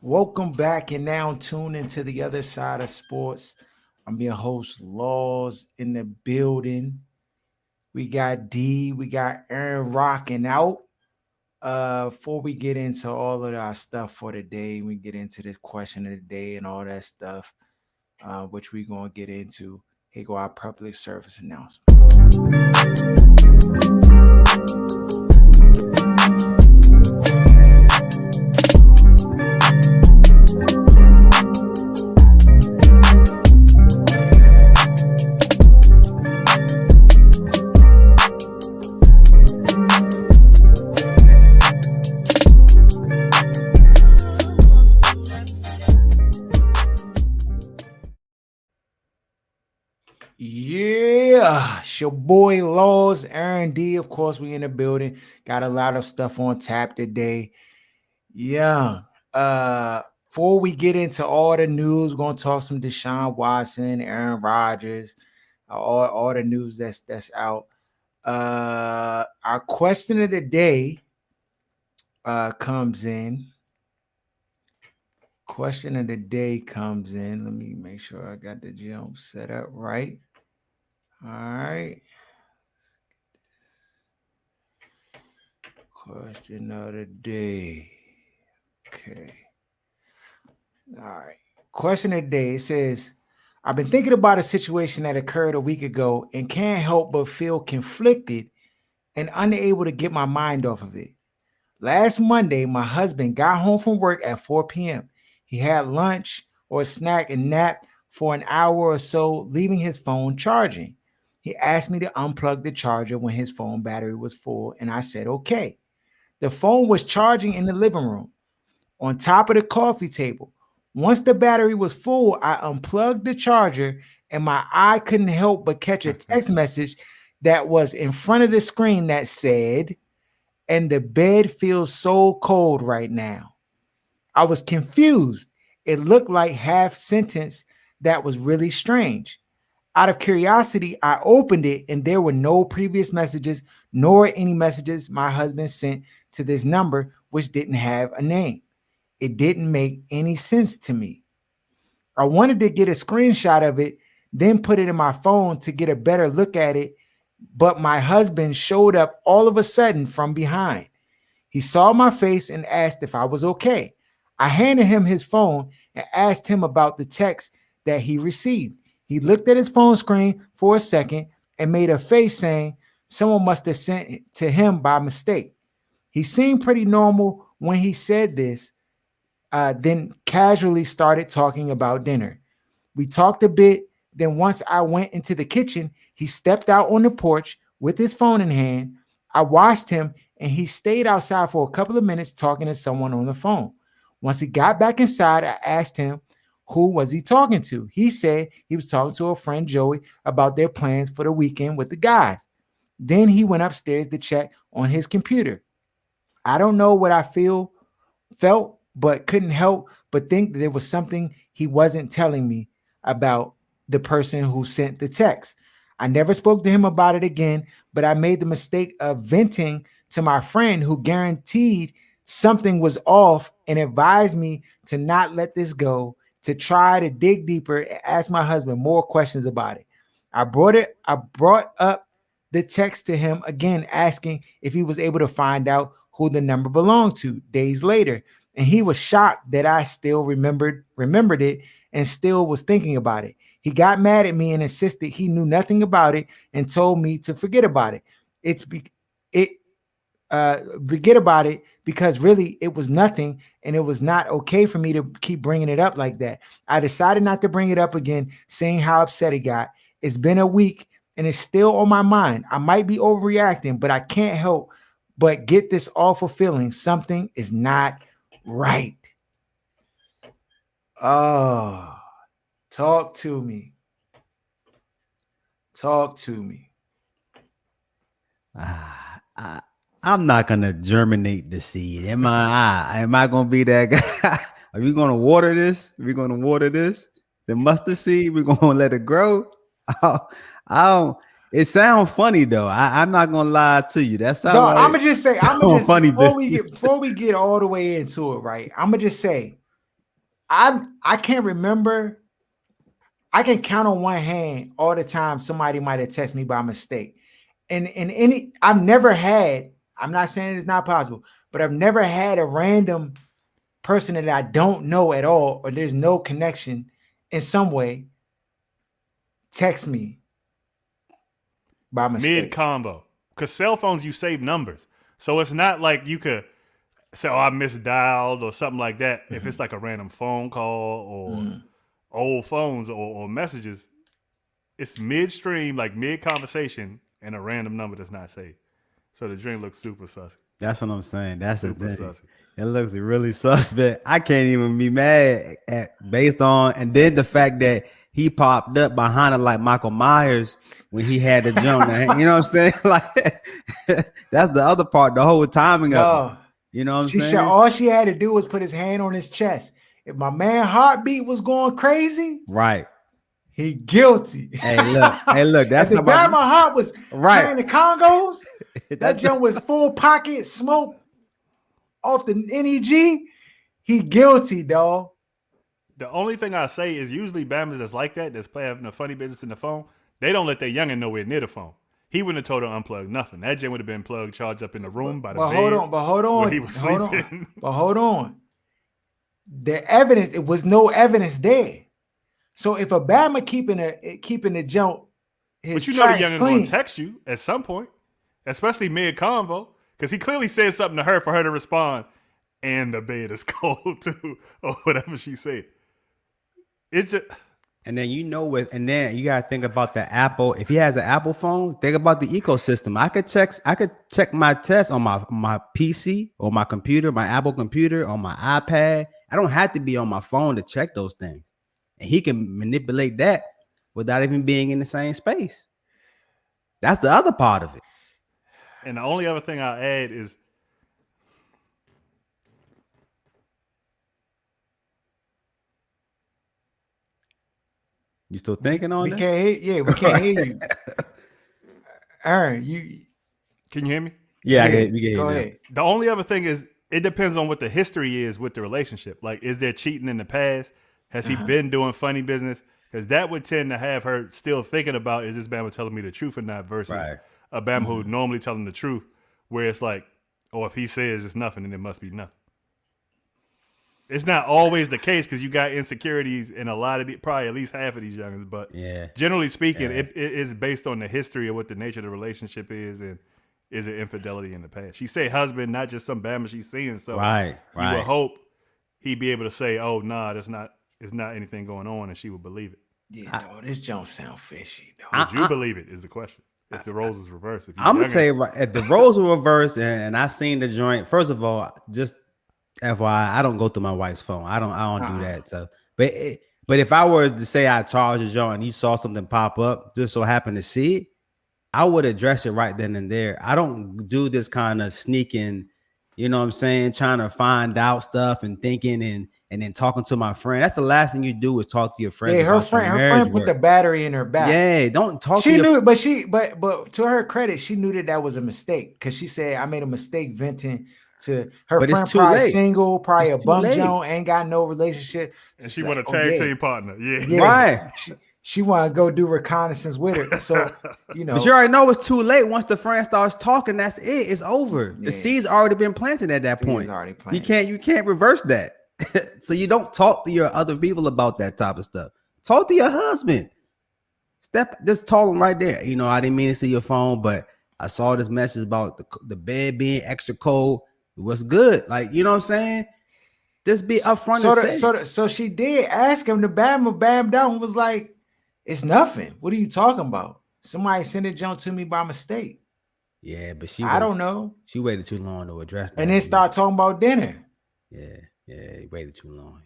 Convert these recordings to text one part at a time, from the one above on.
Welcome back and now tune into the other side of sports. I'm your host, Laws in the building. We got D, we got Aaron rocking out. Before we get into all of our stuff for the day, we get into the question of the day and all that stuff, which we're gonna get into. Here go our public service announcement. Yeah, it's your boy Laws, Aaron D. Of course, we in the building. Got a lot of stuff on tap today. Yeah. Before we get into all the news, we're gonna talk some Deshaun Watson, Aaron Rodgers, all the news that's out. Our question of the day comes in. Question of the day comes in. Let me make sure I got the jump set up right. All right. Question of the day. Okay. All right. Question of the day. It says, I've been thinking about a situation that occurred a week ago and can't help but feel conflicted and unable to get my mind off of it. Last Monday, my husband got home from work at 4 p.m. He had lunch or a snack and napped for an hour or so, leaving his phone charging. He asked me to unplug the charger when his phone battery was full, and I said, okay. The phone was charging in the living room on top of the coffee table. Once the battery was full, I unplugged the charger and my eye couldn't help but catch a text message that was in front of the screen that said, and the bed feels so cold right now. I was confused. It looked like half sentence that was really strange. Out of curiosity, I opened it and there were no previous messages nor any messages my husband sent to this number, which didn't have a name. It didn't make any sense to me. I wanted to get a screenshot of it, then put it in my phone to get a better look at it, but my husband showed up all of a sudden from behind. He saw my face and asked if I was okay. I handed him his phone and asked him about the text that he received. He looked at his phone screen for a second and made a face saying someone must have sent it to him by mistake. He seemed pretty normal when he said this, then casually started talking about dinner. We talked a bit. Then, once I went into the kitchen, he stepped out on the porch with his phone in hand. I watched him and he stayed outside for a couple of minutes talking to someone on the phone. Once he got back inside, I asked him who was he talking to. He said he was talking to a friend, Joey, about their plans for the weekend with the guys. Then he went upstairs to check on his computer. I don't know what I felt, but couldn't help but think that there was something he wasn't telling me about the person who sent the text. I never spoke to him about it again, but I made the mistake of venting to my friend who guaranteed something was off and advised me to not let this go, to try to dig deeper and ask my husband more questions about it. I brought up the text to him again, asking if he was able to find out who the number belonged to days later. And he was shocked that I still remembered it and still was thinking about it. He got mad at me and insisted he knew nothing about it and told me to forget about it. It's be, it Forget about it because really it was nothing and it was not okay for me to keep bringing it up like that. I decided not to bring it up again, saying how upset he got. It's been a week and it's still on my mind. I might be overreacting, but I can't help but get this awful feeling. Something is not right. Oh, talk to me. Talk to me. I, I'm not gonna germinate the seed. Am I gonna be that guy? Are we gonna water this? Are we gonna water this? The mustard seed, we're gonna let it grow. I don't. It sounds funny though. I'm not gonna lie to you. That No, sounds I'm like gonna just say, I'm gonna sound just funny before business. we get all the way into it, right? I'm gonna just say I can't remember. I can count on one hand all the time somebody might have texted me by mistake. And any I've never had, I'm not saying it's not possible, but I've never had a random person that I don't know at all, or there's no connection in some way, text me by Mid mistake. combo. Because cell phones, you save numbers. So it's not like you could say, oh, I misdialed or something like that. If it's like a random phone call or old phones or messages, it's midstream, like mid conversation, and a random number that's not saved. So the drink looks super sussy. That's what I'm saying. That's the Super thing. sussy. It looks really suspect. I can't even be mad at based on, and then the fact that he popped up behind it like Michael Myers when he had the jump. Man. You know what I'm saying? Like that's the other part. The whole timing of it. No, You know what I'm she saying? all she had to do was put his hand on his chest. If my man heartbeat was going crazy, Right. he guilty. Hey, look. Hey, look. At That's the about time my heart was right. playing the Congos, that That's jump was full pocket smoke off the NEG. He guilty, dog. The only thing I say is usually Bama's that's like that, that's having a funny business in the phone, they don't let their youngin' nowhere near the phone. He wouldn't have told her unplug nothing. That gen would have been plugged, charged up in the room by the bed. Hold on. Where he was sleeping. Hold on. The evidence, it was no evidence there. So if a Bama keeping the jump, but you know the youngin' gonna text you at some point, especially mid convo, because he clearly said something to her for her to respond, and the bed is cold too, or whatever she said. It just. And then and then you gotta think about the Apple. If he has an Apple phone, think about the ecosystem. I could check my tests on my PC or my computer, my Apple computer, on my iPad. I don't have to be on my phone to check those things. And he can manipulate that without even being in the same space. That's the other part of it. And the only other thing I'll add is you still thinking on we this? We can't hear you. Aaron, can you hear me? Yeah, we can go hear ahead. The only other thing is it depends on what the history is with the relationship. Like, is there cheating in the past? Has he been doing funny business? Because that would tend to have her still thinking about, is this Bama telling me the truth or not, versus a Bama who would normally tell him the truth, where it's like, oh, if he says it's nothing, then it must be nothing. It's not always the case because you got insecurities in a lot of probably at least half of these youngins. But generally speaking, it is based on the history of what the nature of the relationship is, and is it infidelity in the past. She say husband, not just some Bama she's seeing. So you would hope he'd be able to say, oh, nah, it's not anything going on, and she would believe it. Yeah, this don't sound fishy. Would you believe it is the question. If the roles is reversed. I'm going to tell you, if the roles were reversed and I seen the joint, first of all, just FYI, I don't go through my wife's phone. I don't do that. So, but if I were to say I charged a joint and you saw something pop up, just so happened to see it, I would address it right then and there. I don't do this kind of sneaking, you know what I'm saying, trying to find out stuff and thinking and then talking to my friend. That's the last thing you do is talk to your friend. Yeah, her friend put the battery in her back. Yeah, don't talk. She knew, but to her credit, she knew that was a mistake because she said I made a mistake venting to her friend. Probably single, probably a bum joint, ain't got no relationship, and she want a tag team partner. Yeah, right. She want to go do reconnaissance with her. So, you know. But you already know it's too late. Once the friend starts talking, that's it. It's over. Yeah. The seed's already been planted at that point. You can't reverse that. So you don't talk to your other people about that type of stuff. Talk to your husband. Just tell him right there. You know, I didn't mean to see your phone, but I saw this message about the bed being extra cold. It was good. Like, you know what I'm saying? Just be upfront. So she did ask him to bam down, was like, it's nothing. What are you talking about? Somebody sent a junk to me by mistake. Yeah, but I don't know. She waited too long to address that. And then start talking about dinner. Yeah, he waited too long.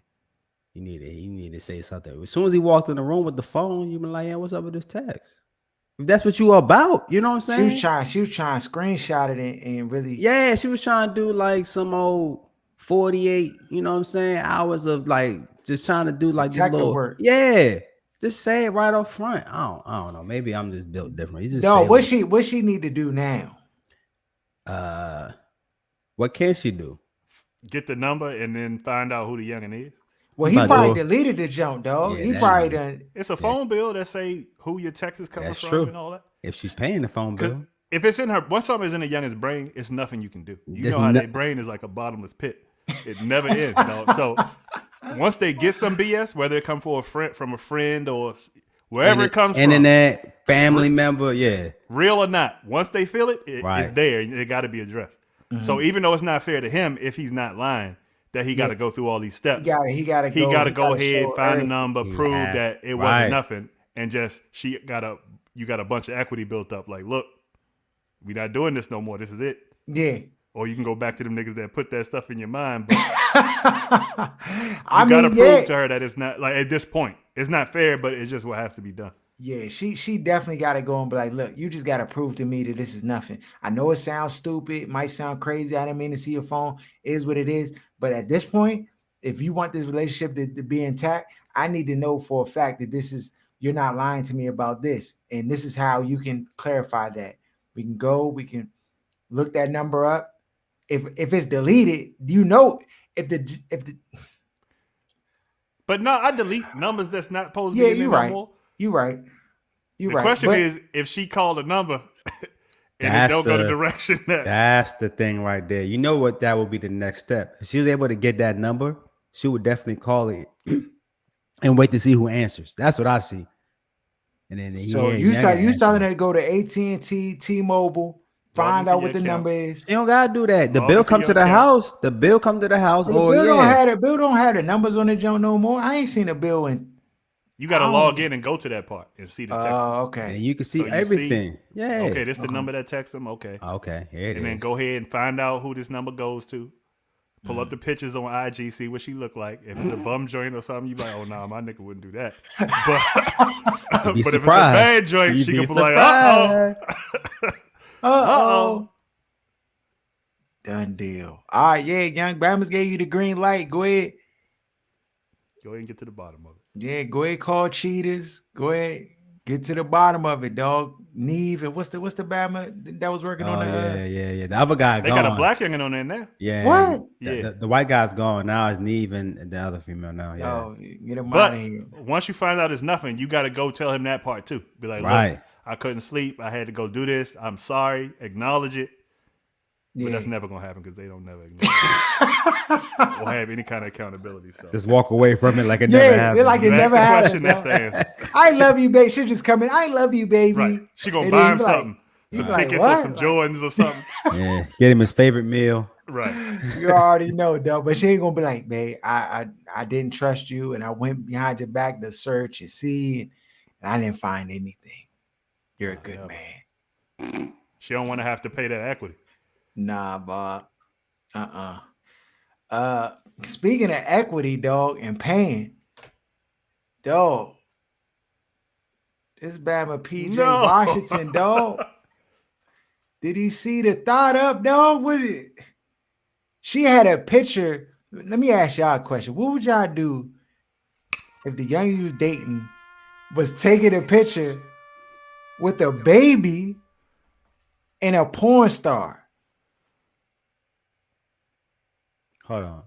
You need to say something. As soon as he walked in the room with the phone, you been like, yeah, what's up with this text? If that's what you about, you know what I'm saying? She was trying to screenshot it and really. Yeah, she was trying to do like some old 48, you know what I'm saying, hours of like just trying to do like this little work. Yeah. Just say it right up front. I don't know. Maybe I'm just built different. What she need to do now? What can she do? Get the number and then find out who the youngin is. Well, You he about to probably go. deleted the jump, dog. Yeah, He that probably nigga. done. It's a Yeah, phone bill that say who your text is coming that's from true. and all that. If she's paying the phone Because bill, if it's in her, once something is in a youngest brain, it's nothing you can do. You there's know how no, their brain is like a bottomless pit. It never ends, dog. So once they get some BS, whether it come from a friend or wherever it comes from, internet, family member, yeah, real or not, once they feel it, it's right. there. It got to be addressed. So even though it's not fair to him, if he's not lying, that he got Yeah, to go through all these he steps. got. He got to He go. got to He got go to ahead, show find a everything. number, He prove had that it wasn't right. nothing, and just you got a bunch of equity built up. Like, look, we not doing this no more. This is it. Yeah. Or you can go back to them niggas that put that stuff in your mind, but I you got to mean, prove yeah, to her that it's not like at this point, it's not fair, but it's just what has to be done. yeah. She definitely got to go and be like, look, you just got to prove to me that this is nothing. I know it sounds stupid, it might sound crazy. I didn't mean to see your phone. It is what it is. But at this point, if you want this relationship to be intact, I need to know for a fact that you're not lying to me about this, and this is how you can clarify that. We can go. We can look that number up. If it's deleted, if the But no, I delete numbers that's not supposed to yeah, be in there you're no right. more. You're right. You're The right. question But is if she called a number and it That's don't go the the direction that that's the thing right there. You know what? That would be the next step. If she was able to get that number, she would definitely call it and wait to see who answers. That's what I see. And then he so hear younger you telling answer. her to go to AT&T, T-Mobile, log find into out your what the account, number is. You don't gotta do that. The log bill into come your to the account. house. The bill come to the house. But the Oh bill don't yeah, have the bill don't have the numbers on the junk no more. I ain't seen a bill in. You got I to don't. log in and go to that part and see the text. and Okay. you can So see you see, everything. Yeah. okay, this the Okay. number that text them. Okay, Okay. Here it and then is. go ahead and find out who this number goes to. Pull Mm. up the pictures on IG, see what she look like. If it's a bum joint or something, you be like, oh no, my nigga wouldn't do that. You'd be But if it's a surprised. bad joint, You'd she be can be like, uh surprised. oh, Uh-oh. Done deal. All right, yeah, Young Bama's gave you the green light. Go ahead. Go ahead and get to the bottom of it. Yeah, go ahead, call cheaters. Go ahead. Get to the bottom of it, dog. Neve and what's the Bama that was working on Oh the yeah. The other guy They got a gone. black youngin on there now. Yeah. what? Yeah. The white guy's gone. Now it's Neve and the other female now. Yeah. Oh, get him out But of here. once you find out it's nothing, you got to go tell him that part too. Be like, look, Right. I couldn't sleep. I had to go do this. I'm sorry. Acknowledge it. But that's Yeah. never going to happen because they don't never acknowledge it or have any kind of accountability. So Just walk away from it like it never Yeah, happened. they're like it you ask never the happened. question, that's dog. the answer. I love you, baby. She just come in. I love you, baby. Right. She going to And then buy you him be like- something. you Some be like, tickets or what? some Jordans or something. Yeah. Get him his favorite meal. Right. You already know, though. But she ain't gonna be like, babe, I didn't trust you, and I went behind your back to search and see, and I didn't find anything. You're a good never. man. She don't want to have to pay that equity. Nah, Bob. Speaking of equity, dog, and paying, dog. This Bama PJ No. Washington, dog. Did he see the thought up, dog? What it? She had a picture. Let me ask y'all a question. What would y'all do if the young you was dating was taking a picture with a baby and a porn star? Hold on.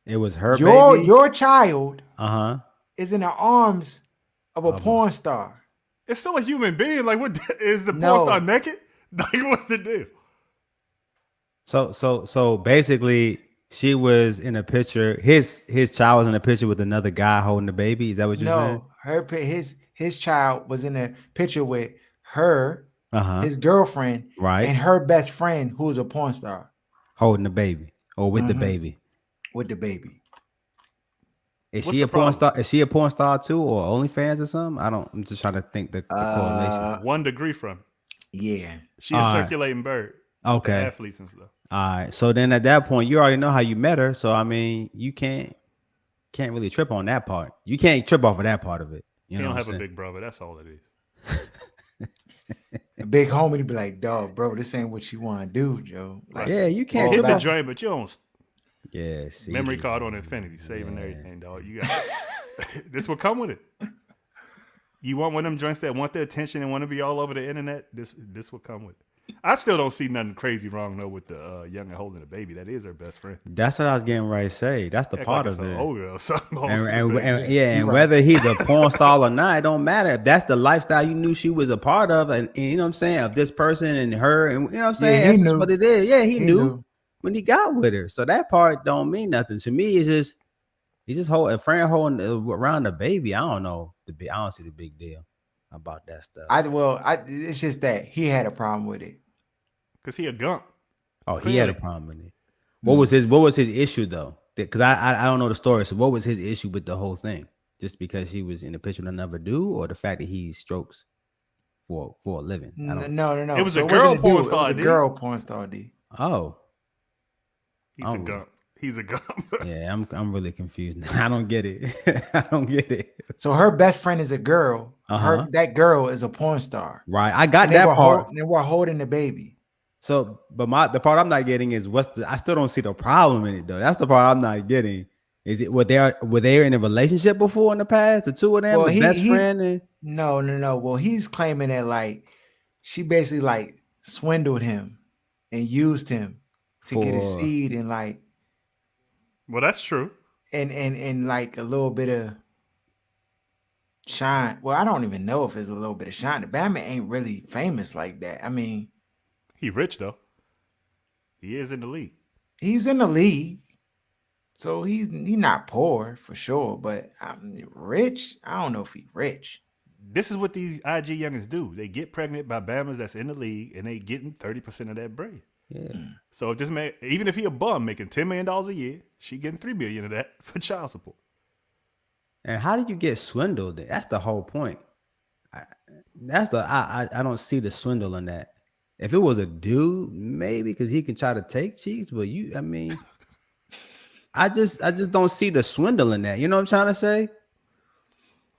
It was her baby. Your child Uh-huh. is in the arms of a boy. porn star. It's still a human being. Like, what is the No. porn star naked? Like, what's the deal? So basically she was in a picture. His child was in a picture with another guy holding the baby. Is that what you're saying? No, his child was in a picture with her, Uh-huh. his girlfriend, Right. and her best friend, who's a porn star, Holding the baby. Or with the Mhm. baby. with the baby. Is What's she the a porn problem? star? Is she a porn star too, or OnlyFans or something? I'm just trying to think the correlation. 1 degree from it. Yeah. She a All right. circulating bird. Okay. The athletes and stuff. All right. So then at that point, you already know how you met her. So I mean, you can't really trip on that part. You can't trip off of that part of it. You He know don't what have I'm a saying? big brother. That's all it is. A big homie to be like, dog, bro, this ain't what you want to do, Joe. Like, Yeah, you can't all Hit trip the back- off. joint, but you don't. Yeah, see. Memory card on infinity, saving everything, dog. You got this will come with it. You want one of them joints that want the attention and want to be all over the internet. This will come with it. I still don't see nothing crazy wrong though with the young and holding the baby. That is her best friend. That's what I was getting ready to say. That's the Act like part it's of an it. ogre or something. And, holding the and, baby. and yeah, you and right. whether he's a porn star or not, it don't matter. If that's the lifestyle you knew she was a part of, and you know what I'm saying, of this person and her, and you know what I'm saying, Yeah, he that's just knew. what it is. Yeah, he He knew knew. when he got with her. So that part don't mean nothing to me. It's just he's just holding a friend holding around the baby. I don't know I don't see the big deal about that stuff. It's just that he had a problem with it. Cause he a gump. Oh, he had a Clearly. problem with it. Mm. What was his issue though? Because I don't know the story. So what was his issue with the whole thing? Just because he was in a picture with another dude, or the fact that he strokes for a living? I don't. It No. was So a it wasn't girl a porn dude. It was star, a D. girl porn star. D. Oh, He's a gump. He's a gump. yeah. I'm really confused. I don't get it. I don't get it. So her best friend is a girl. Uh-huh. That girl is a porn star, Right. I got and they that were part. they were holding the baby. So, but the part I'm not getting is I still don't see the problem in it though. That's the part I'm not getting. Is it were they in a relationship before in the past? The two of them, Well, the best friend, and no. Well, he's claiming that like she basically like swindled him and used him to get a for seed and like Well, that's true. and like a little bit of shine. Well, I don't even know if it's a little bit of shine. The Batman ain't really famous like that. I mean, He rich though. He is in the league. he's in the league, so he's not poor for sure. But rich, I don't know if he's rich. This is what these IG youngins do. They get pregnant by Bammers that's in the league, and they getting 30% of that bread. yeah. So just even if he a bum making $10 million a year, she getting $3 million of that for child support. And how do you get swindled? That's the whole point. I don't see the swindle in that. If it was a dude, maybe because he can try to take cheeks, but I just don't see the swindle in that. You know what I'm trying to say?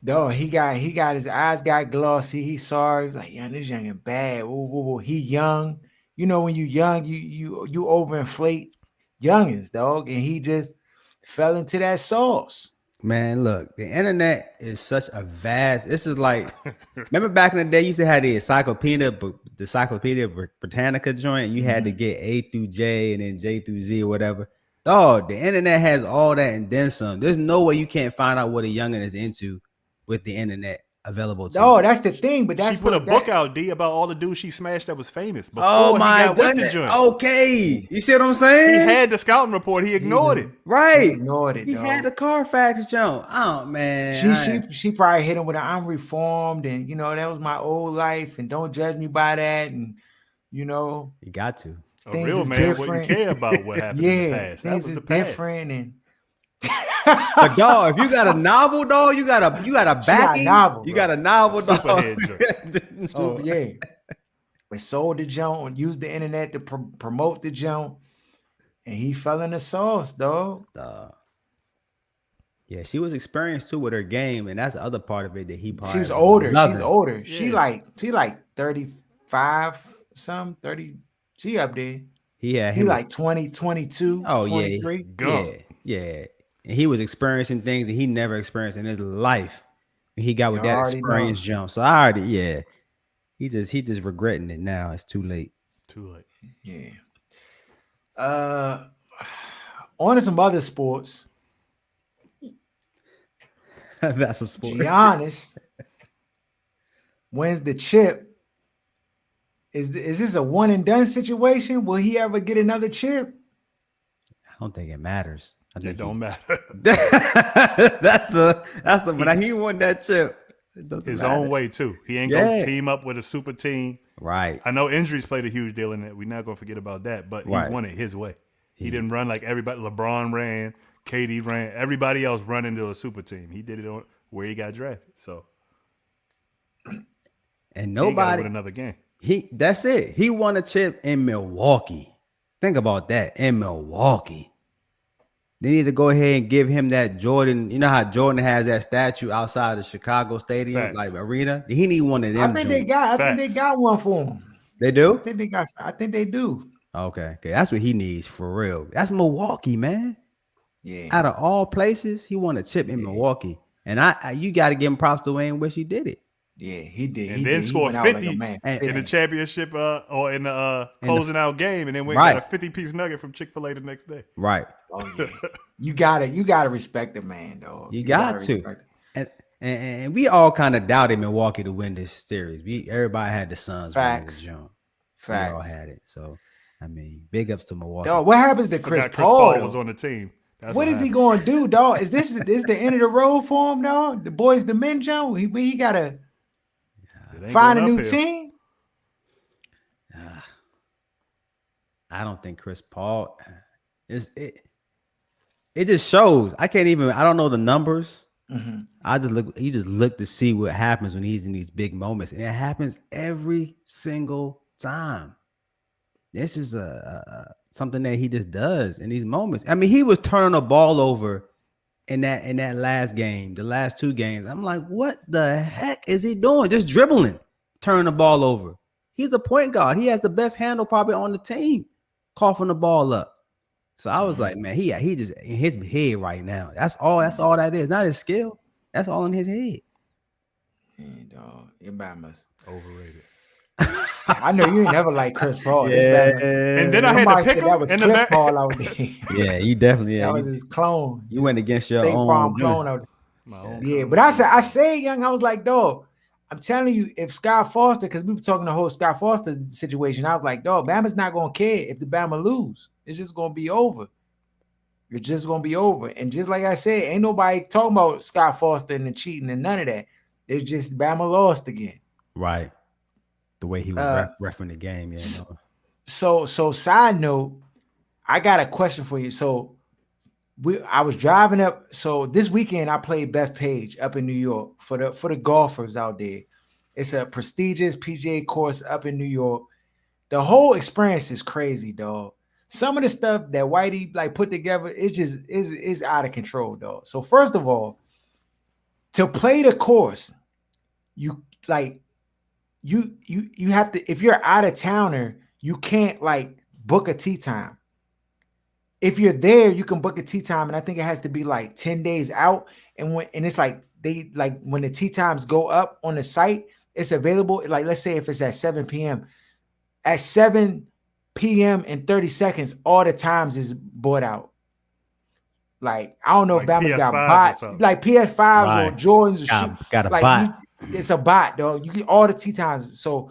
No, he got his eyes got glossy. He saw he was like, yeah, this young and bad. Woo, woo, woo. He young. You know, when you young, you overinflate youngins, dog. And he just fell into that sauce. Man, look, the internet is such a vast. This is like, remember back in the day, you used to have the Encyclopedia Britannica joint. You had to get A through J and then J through Z or whatever. Dog, the internet has all that and then some. There's no way you can't find out what a youngin is into with the internet available to No, you. that's the thing. But that's She put a what book out, D, about all the dudes she smashed that was famous before Oh he my got with the goodness. joint. Okay. You see what I'm He saying? had the scouting report. He ignored it. Right. He ignored it, He dog. had the Carfax jump. Oh man. She probably hit him with an I'm reformed and that was my old life and don't judge me by that and You got to. A things real is man different. wouldn't care about what happened in the Yeah, past. That things was is the past. different and But dog, if you got a novel, dog, you got a backing. novel, You bro. got a novel, dog. Superhead oh yeah. We sold the junk and used the internet to promote the junk, and he fell in the sauce, dog. Yeah, she was experienced too with her game, and that's the other part of it that he probably She was older. loving. She's older. Yeah. She like 35, some 30. She up there. He had He him. like 20, 22, Oh 23. Gump. yeah. And he was experiencing things that he never experienced in his life. And he got with You that already know. experience jump. So I already, yeah. He just regretting it now. It's too late. Too late. Yeah. On to some other sports. That's a sport. Giannis wins the chip. Is this a one and done situation? Will he ever get another chip? I don't think it matters. I think It don't matter. that's the when he won that chip. It doesn't His matter. own way too. He ain't Yeah. gonna team up with a super team. Right. I know injuries played a huge deal in it. We're not gonna forget about that. But he Right. won it his way. He didn't run like everybody. LeBron ran, KD ran. Everybody else run into a super team. He did it on where he got drafted. So And he ain't gotta nobody win another game. that's it. He won a chip in Milwaukee. Think about that. In Milwaukee. They need to go ahead and give him that Jordan. You know how Jordan has that statue outside the Chicago Stadium, Facts. like arena? He need one of them. I think they got one for him. They do? I think they do. Okay. That's what he needs for real. That's Milwaukee, man. Yeah. Out of all places, he won a chip in Milwaukee. And you got to give him props the way in which he did it. Yeah, he did. and He then did. He score went out like a 50 man. And, in the 50. championship or in the and the, closing out game, and then went and right, got a 50-piece nugget from Chick-fil-A the next day. right. Oh yeah. You gotta respect the man, though. You You gotta got to. respect it. And we all kind of doubted Milwaukee to win this series. Everybody had the Suns winning this Facts. jump. We all Facts. had it. So I mean, big ups to Milwaukee. Dog, what happens to Chris Forgot Chris Paul Paul was though? on the team. That's What what is he happened. going to do, dog? Is this the end of the road for him, dog? The boys, the men, Joe. He gotta It ain't find going a new uphill. team. I don't think Chris Paul is it. It just shows. I can't even. I don't know the numbers. Mm-hmm. I just look. You just look to see what happens when he's in these big moments, and it happens every single time. This is something that he just does in these moments. I mean, he was turning the ball over in that last game, the last two games. I'm like, what the heck is he doing? Just dribbling, turning the ball over. He's a point guard. He has the best handle probably on the team, coughing the ball up. So I was like, man, he just in his head right now. That's all that is. Not his skill. That's all in his head. Yeah, dog. Your Bama's. Overrated. I know you ain't never like Chris Paul. This Yeah. Bama. And then I had to Somebody pick said him that was in the Cliff back. Paul out there. Yeah, you definitely. That Yeah, was his clone. you went against your State Farm own. clone out there. My own Yeah, but I conversation. say, young, I was like, dog, I'm telling you, if Scott Foster, because we were talking the whole Scott Foster situation, I was like, dog, Bama's not gonna care if the Bama lose. It's just gonna be over. It's just gonna be over. And just like I said, ain't nobody talking about Scott Foster and the cheating and none of that. It's just Bama lost again. Right. The way he was refereeing the game. Yeah. No. So side note, I got a question for you. So I was driving up. So this weekend I played Bethpage up in New York for the golfers out there. It's a prestigious PGA course up in New York. The whole experience is crazy, dog. Some of the stuff that Whitey like put together, it's just is out of control, dog. So first of all, to play the course, you like you have to, if you're out of towner, you can't like book a tee time. If you're there, you can book a tee time, and I think it has to be like 10 days out. And it's like they like when the tee times go up on the site, it's available. Like let's say if it's at 7 p.m. At 7 p.m. and 30 seconds, all the times is bought out. Like I don't know if Like Bama's got PS5s or bots, something. like PS5s Right. or Jordans or shit. Got a Like bot. it's a bot, dog. You get all the tee times. So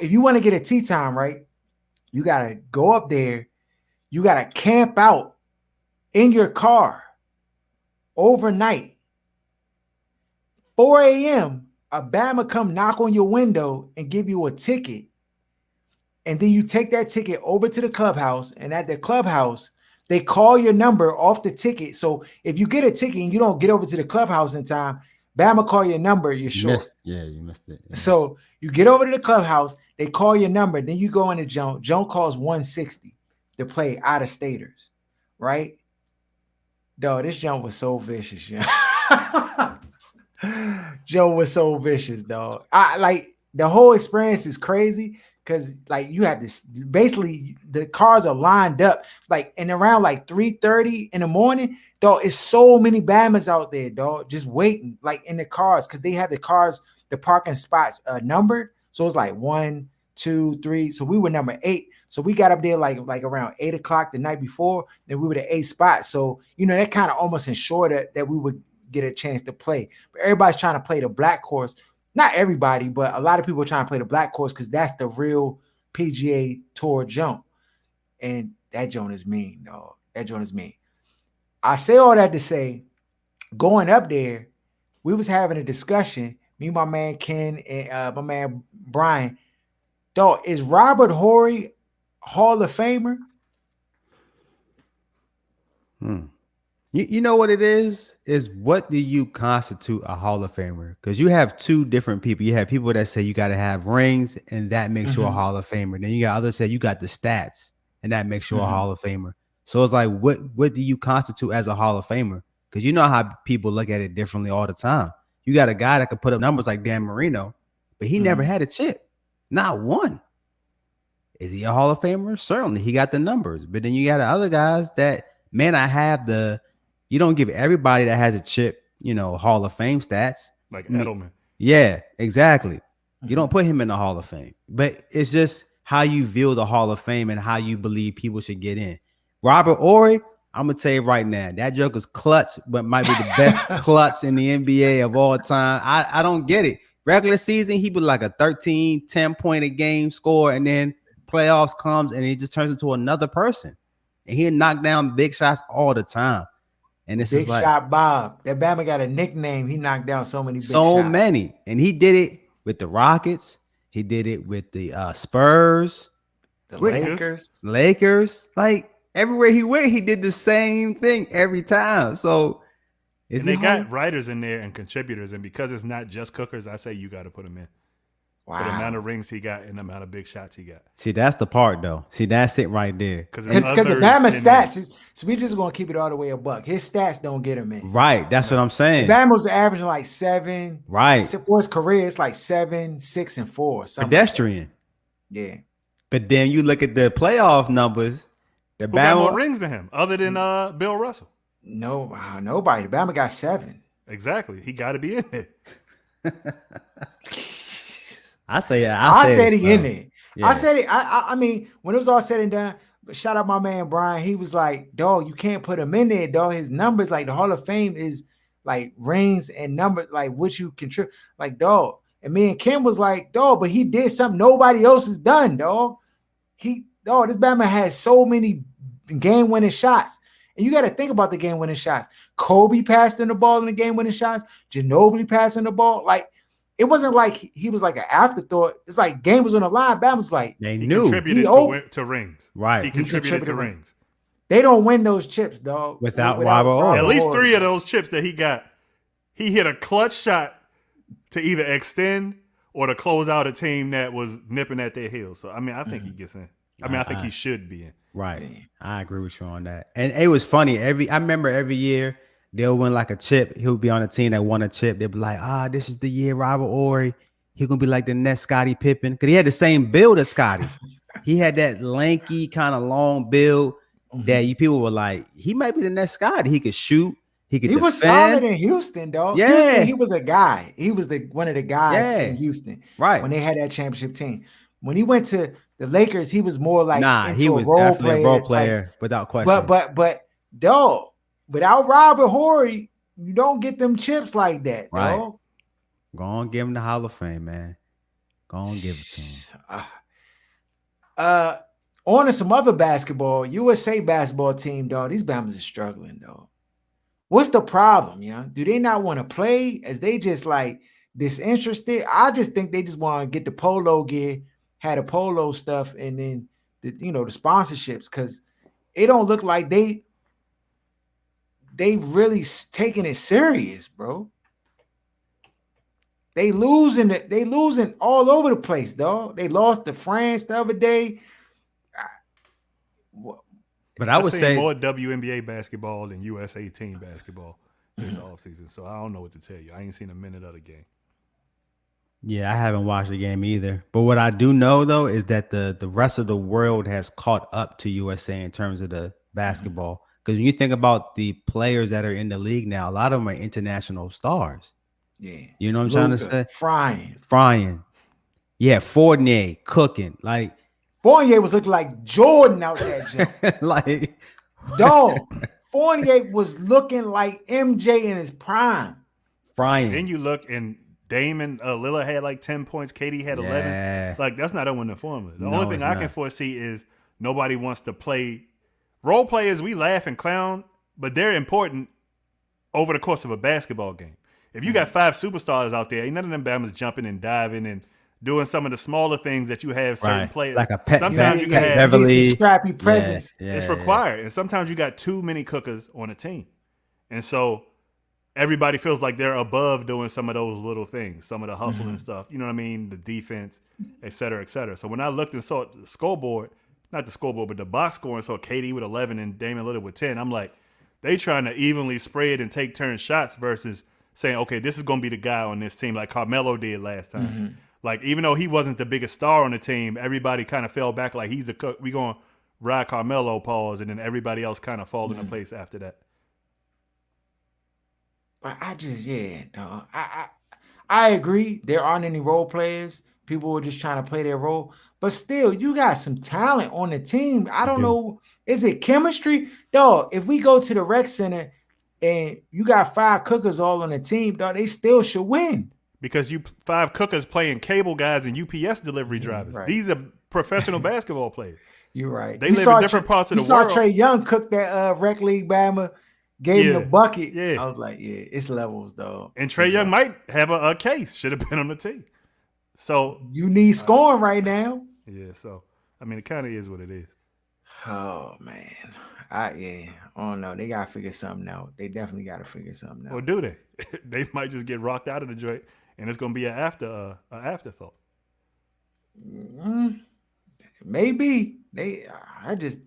if you want to get a tee time, right, you gotta go up there. You gotta camp out in your car overnight. 4 a.m. a Bama come knock on your window and give you a ticket. And then you take that ticket over to the clubhouse, and at the clubhouse, they call your number off the ticket. So if you get a ticket and you don't get over to the clubhouse in time, Bama call your number, you're short. You missed it. Yeah. So you get over to the clubhouse, they call your number, then you go into Joan. Joan calls 160 to play out of staters, right? Dog, this jump was so vicious, yeah. Joe was so vicious, dog. I like the whole experience is crazy because like you have this basically the cars are lined up like and around like 3:30 in the morning, dog. It's so many Bamas out there, dog, just waiting like in the cars because they have the cars, the parking spots numbered. So it's like 1, 2, 3. So we were number 8. So we got up there like around 8 o'clock the night before. Then we were the 8th spot. So you know that kind of almost ensured that we would get a chance to play. But everybody's trying to play the black course. Not everybody, but a lot of people are trying to play the black course because that's the real PGA Tour jump. And that joint is mean, dog. That joint is mean. I say all that to say, going up there, we was having a discussion, me, my man Ken, and my man Brian. Dog, is Robert Horry Hall of Famer? You know what it is what do you constitute a Hall of Famer? Because you have two different people. You have people that say you got to have rings and that makes you a Hall of Famer. Then you got others say you got the stats and that makes you a Hall of Famer. So it's like, what do you constitute as a Hall of Famer? Because you know how people look at it differently all the time. You got a guy that could put up numbers like Dan Marino, but he never had a chip. Not one. Is he a Hall of Famer? Certainly. He got the numbers. But then you got the other guys that may not have the, you don't give everybody that has a chip, Hall of Fame stats. Like Edelman. Yeah, exactly. You don't Mhm. put him in the Hall of Fame, but it's just how you view the Hall of Fame and how you believe people should get in. Robert Ory, I'm gonna tell you right now, that joker's clutch, but might be the best clutch in the NBA of all time. I don't get it. Regular season, he was like a 13, 10 point a game score, and then playoffs comes and he just turns into another person. And he knock down big shots all the time. And this is Big like Shot Bob. That Bama got a nickname. He knocked down so many big so shots. many. And he did it with the Rockets. He did it with the Spurs, The with Lakers. Lakers. Lakers. Like everywhere he went, he did the same thing every time. So is And he they home? got writers in there and contributors, and because it's not just cookers, I say you got to put him in for the amount Wow. of rings he got and the amount of big shots he got. See, that's the part though. See, that's it right there. Because there's Because the others Bama in there. stats is so we just gonna keep it all the way a buck. His stats don't get him in. Right. That's what I'm saying. Bama's averaging like 7. Right. For his career, it's like 7, 6, and 4. Something Pedestrian. Like that. Yeah. But then you look at the playoff numbers. The Who got more Bama. rings than him other than Bill Russell? No, nobody. Bama got 7. Exactly. He got to be in it. I say I said it's he in Spurs. there. Yeah. I said it. I mean, when it was all said and done, shout out my man Brian. He was like, dog, you can't put him in there, dog. His numbers, like the Hall of Fame is like rings and numbers, like what you contribute. Like, dog. And me and Kim was like, dog, but he did something nobody else has done, dog. This Batman has so many game-winning shots. And you got to think about the game-winning shots. Kobe passed in the ball in the game-winning shots. Ginobili passing the ball. Like, it wasn't like he was like an afterthought. It's like game was on the line. Bam was like, They He knew. contributed to rings. Right. He contributed to rings. they don't win those chips, dog. Without Robert Ory. At least Ory. 3 of those chips that he got, he hit a clutch shot to either extend or to close out a team that was nipping at their heels. So, I mean, I think he gets in. I mean, I think he should be in. Right. I agree with you on that. And it was funny. I remember every year they'll win like a chip. He'll be on a team that won a chip. They'll be like, this is the year Robert Ory. He's gonna be like the next Scottie Pippen. Because he had the same build as Scottie. He had that lanky, kind of long build that you people were like, he might be the next Scottie. He could shoot, he could He defend. was solid in Houston, dog. Yeah. Houston, he was a guy. He was one of the guys Yeah. in Houston. Right. When they had that championship team. When he went to the Lakers, he was more like He was definitely a role player without question. But dog, without Robert Horry, you don't get them chips like that, Right. dog. Go on, give him the Hall of Fame, man. Go on, give it to him. On to some other basketball, USA basketball team, dog. These Bama's are struggling, dog. What's the problem, yeah? Do they not want to play? As they just like disinterested? I just think they just want to get the polo gear, had the polo stuff, and then the sponsorships, because it don't look like they really taking it serious, bro. They losing all over the place, dog. They lost to France the other day. But I would seen say more WNBA basketball than USA team basketball this offseason. So I don't know what to tell you. I ain't seen a minute of the game. yeah, I haven't watched the game either. But what I do know though is that the rest of the world has caught up to USA in terms of the basketball. Because when you think about the players that are in the league now, a lot of them are international stars. Yeah. You know what I'm trying to say? Frying. Yeah, Fournier, cooking. Like Fournier was looking like Jordan out there, Jim. like Dog. Fournier was looking like MJ in his prime. frying. Then you look and Damon Lillard had like 10 points. Katie had 11. Like, that's not a winning formula. The only thing I can foresee is nobody wants to play. Role players, we laugh and clown, but they're important over the course of a basketball game. If you got 5 superstars out there, ain't none of them Bama's jumping and diving and doing some of the smaller things that you have certain players. Like a pet. Sometimes you can have Beverly, scrappy presence. it's required. And sometimes you got too many cookers on a team. And so everybody feels like they're above doing some of those little things, some of the hustle and stuff. You know what I mean? The defense, et cetera, et cetera. So when I looked and saw the scoreboard, not the scoreboard, but the box score, and saw KD with 11 and Damian Lillard with 10, I'm like, they trying to evenly spread and take turn shots versus saying, okay, this is going to be the guy on this team like Carmelo did last time. Like, even though he wasn't the biggest star on the team, everybody kind of fell back like he's the cook. We going to ride Carmelo, pause, and then everybody else kind of fall into place after that. But I just, no. I agree. There aren't any role players. People were just trying to play their role. But still, you got some talent on the team. I You don't do. know. Is it chemistry? Dog, if we go to the rec center and you got 5 cookers all on the team, dog, they still should win. Because you 5 cookers playing cable guys and UPS delivery Yeah, drivers. right. These are professional basketball players. You're right. They live in different parts of You the saw world. Trey Young cook that rec league Bama, gave him the Yeah, bucket. yeah. I was like, yeah, it's levels, dog. And Trey It's Young levels. might have a case. Should have been on the team. So, You need scoring right now. yeah, so, I mean, it kind of is what it is. Oh man, I don't know. They gotta figure something out. They definitely gotta figure something Or out. do they? They might just get rocked out of the joint, and it's going to be an afterthought. Mm, maybe they. I just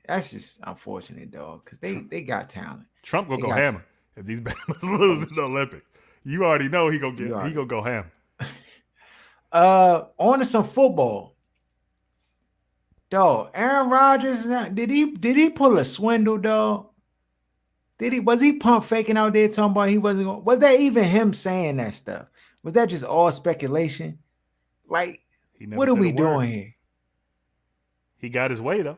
that's just unfortunate, dog. Because they got talent. Trump going They to go got hammer if these Bama's lose in the Olympics. You already know he going to go hammer. On to some football. Dog, Aaron Rodgers, did he pull a swindle, dog? Was he pump faking out there talking about he wasn't going? Was that even him saying that stuff? Was that just all speculation? Like, He never what are said a we word. doing here? He got his way, though.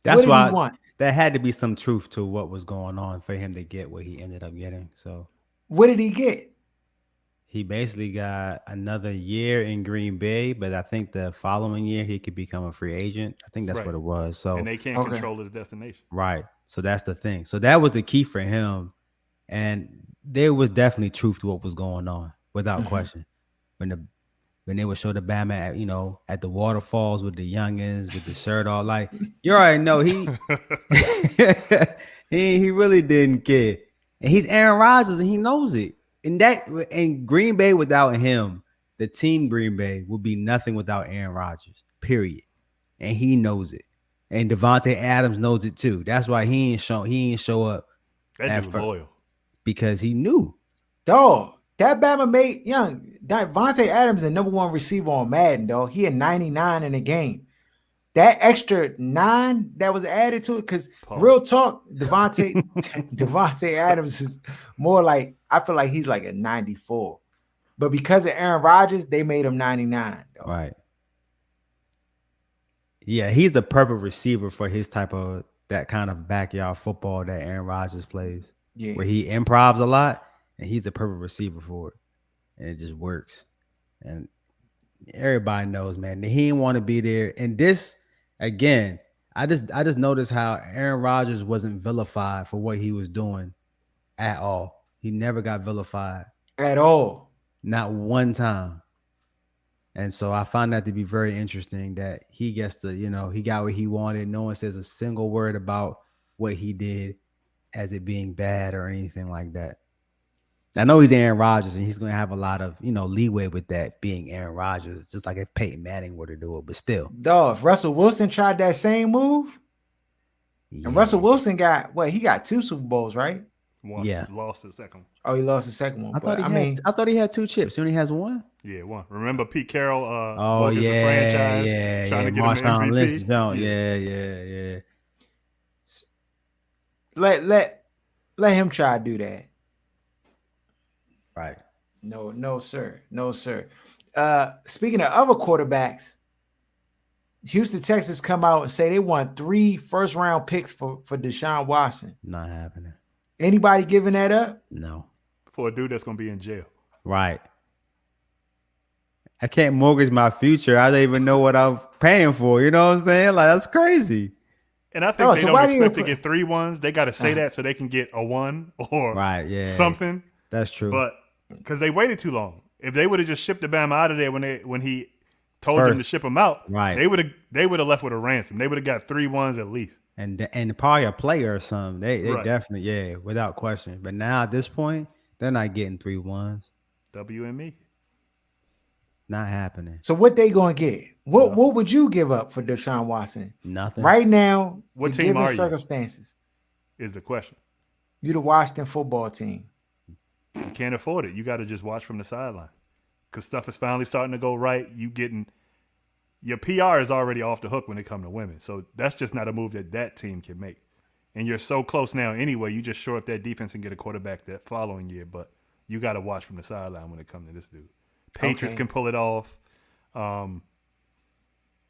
That's What did he why want? there had to be some truth to what was going on for him to get what he ended up getting. So What did he get? he basically got another year in Green Bay, but I think the following year he could become a free agent. I think that's Right. what it was. So And they can't Okay. control his destination. right. So that's the thing. So that was the key for him. And there was definitely truth to what was going on, without Mhm. question. When they would show the Bama at, at the waterfalls with the youngins with the shirt all, like, you already know he he really didn't care. And he's Aaron Rodgers and he knows it. And Green Bay without him, the team Green Bay would be nothing without Aaron Rodgers. Period. And he knows it. And Devontae Adams knows it too. That's why he ain't show up That at dude fir- loyal. because he knew. Dog, that Bama made Vontae Adams, the #1 receiver on Madden, dog. He had 99 in the game. That extra 9 that was added to it, because Pause. real talk, Devontae Adams is more like, I feel like he's like a 94. But because of Aaron Rodgers, they made him 99. Dog. Right. Yeah, he's the perfect receiver for his type of that kind of backyard football that Aaron Rodgers plays, Yeah. where he improvs a lot, and he's a perfect receiver for it, and it just works. And everybody knows, man, that he didn't want to be there. And this, again, I just noticed how Aaron Rodgers wasn't vilified for what he was doing at all. He never got vilified, At all. not one time. And so I find that to be very interesting that he gets to, he got what he wanted. No one says a single word about what he did as it being bad or anything like that. I know he's Aaron Rodgers and he's going to have a lot of, leeway with that being Aaron Rodgers. It's just like if Peyton Manning were to do it, but still. Dog, if Russell Wilson tried that same move, and Russell Wilson got, he got 2 Super Bowls, right? One. Yeah. Lost the second one. Oh, he lost the second one. I thought he had 2 chips. He only has 1. Yeah, one. Remember Pete Carroll? Oh mortgaged the franchise, yeah. trying to get Marshawn him the Lynch MVP. don't. Yeah. let him try to do that. Right. No, sir. No, sir. Speaking of other quarterbacks, Houston Texans come out and say they want 3 first-round picks for Deshaun Watson. Not happening. Anybody giving that up? No. For a dude that's going to be in jail. Right. I can't mortgage my future. I don't even know what I'm paying for. You know what I'm saying? Like, that's crazy. And I think they so don't why do you expect to put- get 3 ones. They got to say that so they can get a 1 or Right. Yeah. something. That's true. But because they waited too long. If they would have just shipped the Bama out of there when he told them to ship him out, Right. they would have left with a ransom. They would have got 3 ones at least. and probably a player or something. They Right. definitely, without question. But now at this point, they're not getting 3 ones. WME. Not happening. So what they going to get? What would you give up for Deshaun Watson? Nothing. Right now, What the team given are you? circumstances, Is the question. you the Washington football team. You can't afford it. You got to just watch from the sideline because stuff is finally starting to go right. Your PR is already off the hook when it comes to women. So that's just not a move that team can make. And you're so close now anyway. You just shore up that defense and get a quarterback that following year. But you got to watch from the sideline when it comes to this dude. Patriots Okay. can pull it off.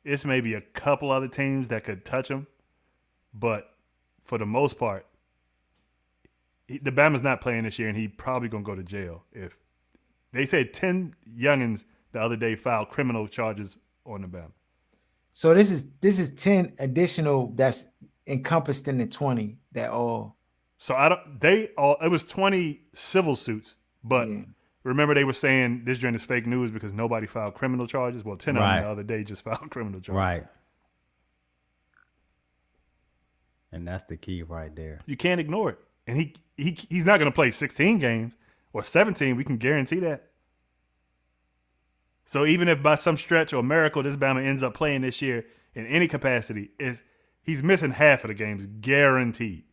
It's maybe a couple other teams that could touch him, but for the most part, the Bama's not playing this year, and he probably gonna go to jail. If they said 10 youngins the other day filed criminal charges on the Bama. So this is 10 additional that's encompassed in the 20 that all. So I don't. They all. It was 20 civil suits, but Yeah. remember they were saying this joint is fake news because nobody filed criminal charges. Well, 10 of them Right. the other day just filed criminal charges. Right. And that's the key right there. You can't ignore it. And he's not going to play 16 games or 17. We can guarantee that. So even if by some stretch or miracle this Bama ends up playing this year in any capacity, he's missing half of the games guaranteed.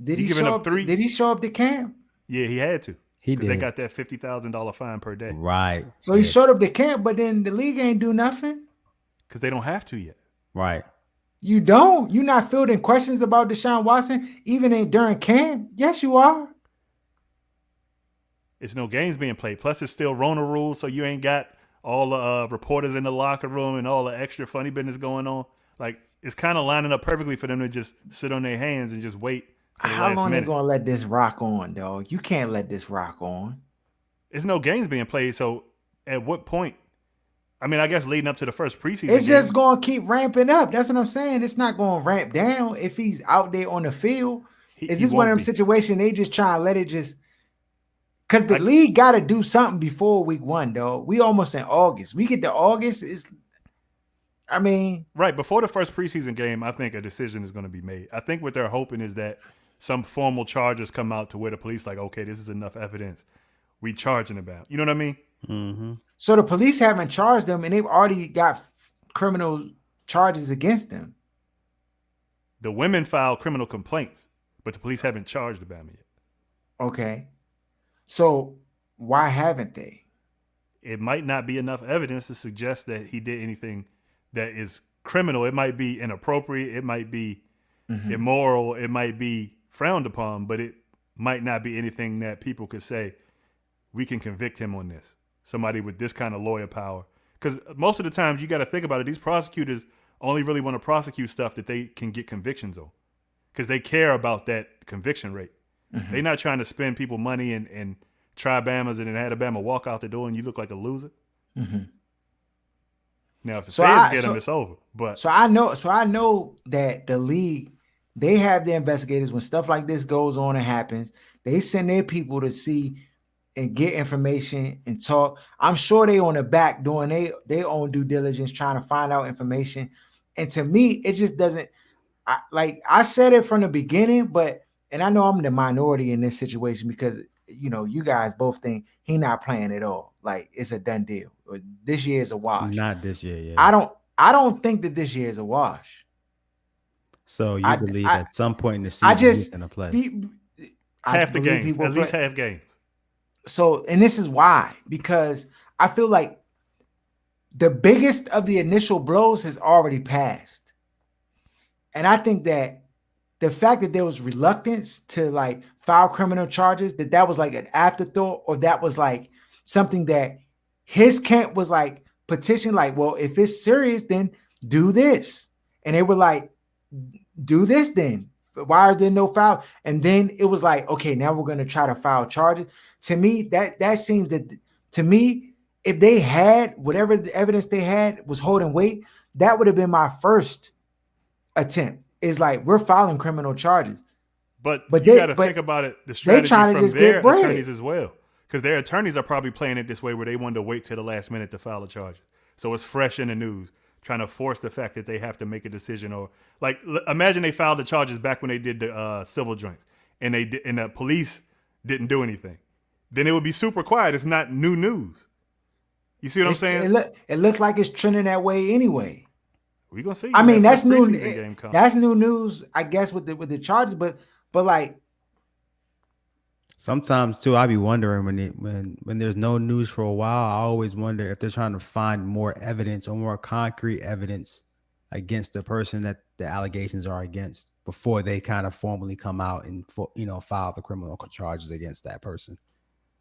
Did You he giving show up up? 3? Did he show up to camp? Yeah, he had to. He Because they did. got that $50,000 fine per day. Right. So he Yeah. showed up to camp, but then the league ain't do nothing. Because they don't have to yet. Right. You don't. You're not fielding questions about Deshaun Watson even during camp. Yes, you are. It's no games being played. Plus, it's still Rona rules, so you ain't got all the reporters in the locker room and all the extra funny business going on. Like, it's kind of lining up perfectly for them to just sit on their hands and just wait till the How last long minute. they gonna let this rock on, dog? You can't let this rock on. It's no games being played, so at what point? I mean, I guess leading up to the first preseason It's just game, gonna keep ramping up. That's what I'm saying. It's not gonna ramp down if he's out there on the field. Is he this one of won't them be. situations they just try and let it just? Because the league got to do something before week 1, dog. We almost in August. We get to August. I mean, Right, before the first preseason game, I think a decision is going to be made. I think what they're hoping is that some formal charges come out to where the police like, okay, this is enough evidence. We charging about. You know what I mean? Mm-hmm. so the police haven't charged them, and they've already got criminal charges against them. The women filed criminal complaints, but the police haven't charged Bama yet. Okay. So why haven't they? It might not be enough evidence to suggest that he did anything that is criminal. It might be inappropriate. It might be immoral. It might be frowned upon, but it might not be anything that people could say, we can convict him on this. Somebody with this kind of lawyer power. Because most of the times you got to think about it. These prosecutors only really want to prosecute stuff that they can get convictions on because they care about that conviction rate. They're not trying to spend people money and try Bamas and then have a Bama walk out the door and you look like a loser. Now, if the feds get him, it's over. But So I know that the league, they have their investigators when stuff like this goes on and happens. They send their people to see and get information and talk. I'm sure they on the back doing their own due diligence, trying to find out information. And to me, it just doesn't. I said it from the beginning, and I know I'm the minority in this situation because you guys both think he not playing at all. Like it's a done deal. Or this year is a wash. Not this year, yeah. I don't think that this year is a wash. So you believe at some point in the season I just he's gonna play half the games, at least half games. So, and this is why, because I feel like the biggest of the initial blows has already passed. And I think that the fact that there was reluctance to like file criminal charges, that was like an afterthought, or that was like something that his camp was like petition, like, well, if it's serious, then do this. And they were like, do this then. Why is there no foul? And then it was like, okay, now we're going to try to file charges. To me, that seems that, to me, if they had whatever the evidence they had was holding weight, that would have been my first attempt. Is like, we're filing criminal charges. But you got to think about it, the strategy from their attorneys as well. Because their attorneys are probably playing it this way where they wanted to wait till the last minute to file a charge. So it's fresh in the news, trying to force the fact that they have to make a decision. Or like, imagine they filed the charges back when they did the civil joints and the police didn't do anything. Then it would be super quiet. It's not new news. You see what I'm saying? It looks like it's trending that way anyway. We're gonna see. I mean, that's new. That's new news, I guess, with the charges. But like, sometimes too, I be wondering when there's no news for a while. I always wonder if they're trying to find more evidence or more concrete evidence against the person that the allegations are against before they kind of formally come out and file the criminal charges against that person.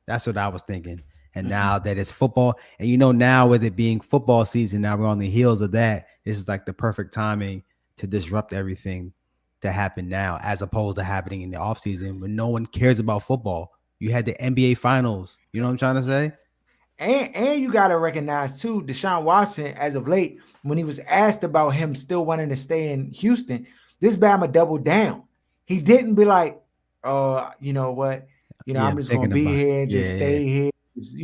That's what I was thinking. And now that it's football, and now with it being football season, now we're on the heels of that. This is like the perfect timing to disrupt everything to happen now, as opposed to happening in the offseason when no one cares about football. You had the NBA finals. You know what I'm trying to say? And you gotta recognize too, Deshaun Watson, as of late, when he was asked about him still wanting to stay in Houston, this Bama doubled down. He didn't be like, you know what, Yeah, I'm I'm just gonna thinking be about it. here and just Yeah. stay here, just,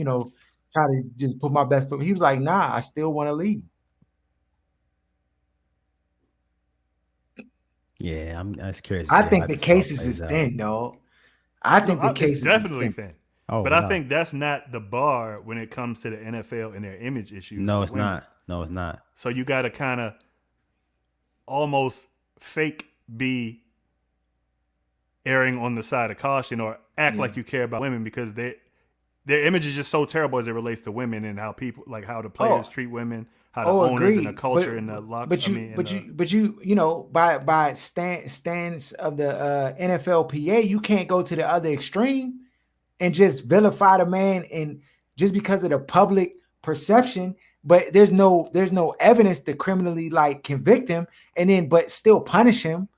try to just put my best foot. He was like, nah, I still want to leave. Yeah, I'm curious to I see how think the this all cases plays is out. thin, dog. I No, think the it's cases is definitely thin. thin. Oh, But I no. think that's not the bar when it comes to the NFL and their image issues No, with it's women. not. No, it's not. So you got to kind of almost fake be erring on the side of caution or act like you care about women because their image is just so terrible as it relates to women and how people like how the players treat women, how the owners and the Agreed. culture and the lock. By stance of the NFLPA, you can't go to the other extreme and just vilify the man and just because of the public perception. But there's no evidence to criminally like convict him and then but still punish him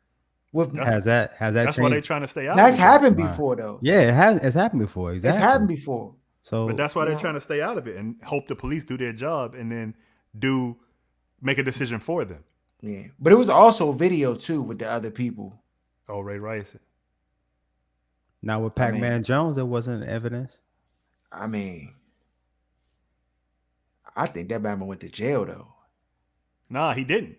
with. Has that That's why they're changed? trying to stay out That's of it. Though. happened Right. before though. Yeah, it's happened before. It's Exactly. happened before. So, But that's why they're trying to stay out of it and hope the police do their job and then make a decision for them. Yeah, but it was also video too with the other people. Oh, Ray Rice. now with Pac-Man Jones, there wasn't evidence. I think that Batman went to jail though. Nah, he didn't.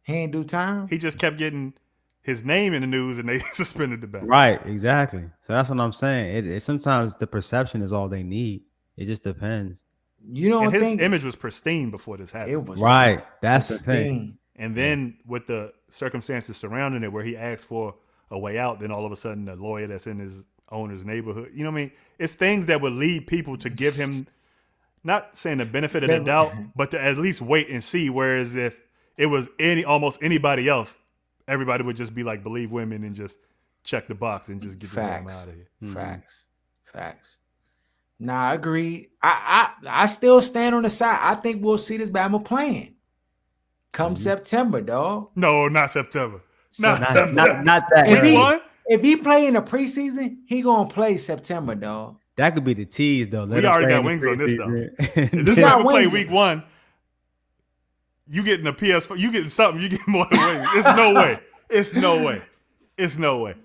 He ain't do time. He just kept getting his name in the news and they suspended the bat. Right, exactly. So that's what I'm saying. It sometimes the perception is all they need. It just depends. You don't And his think image was pristine before this happened. it was Right. That's the thing. pristine. And then with the circumstances surrounding it, where he asked for a way out, then all of a sudden the lawyer that's in his owner's neighborhood, you know what I mean? It's things that would lead people to give him, not saying the benefit of the doubt, but to at least wait and see. Whereas if it was almost anybody else, everybody would just be like, believe women and just check the box and just get this man out of here. Facts. Nah, I agree. I still stand on the side. I think we'll see this Bama playing come September, dog. No, not September. Not September. Not that. If early. if he play in the preseason, he gonna play September, dog. That could be the tease, though. We already got wings on this, though. If this got Bama play wings. week one, you getting a PS4, you getting something, you getting more than wings. It's no way. It's no way. It's no way.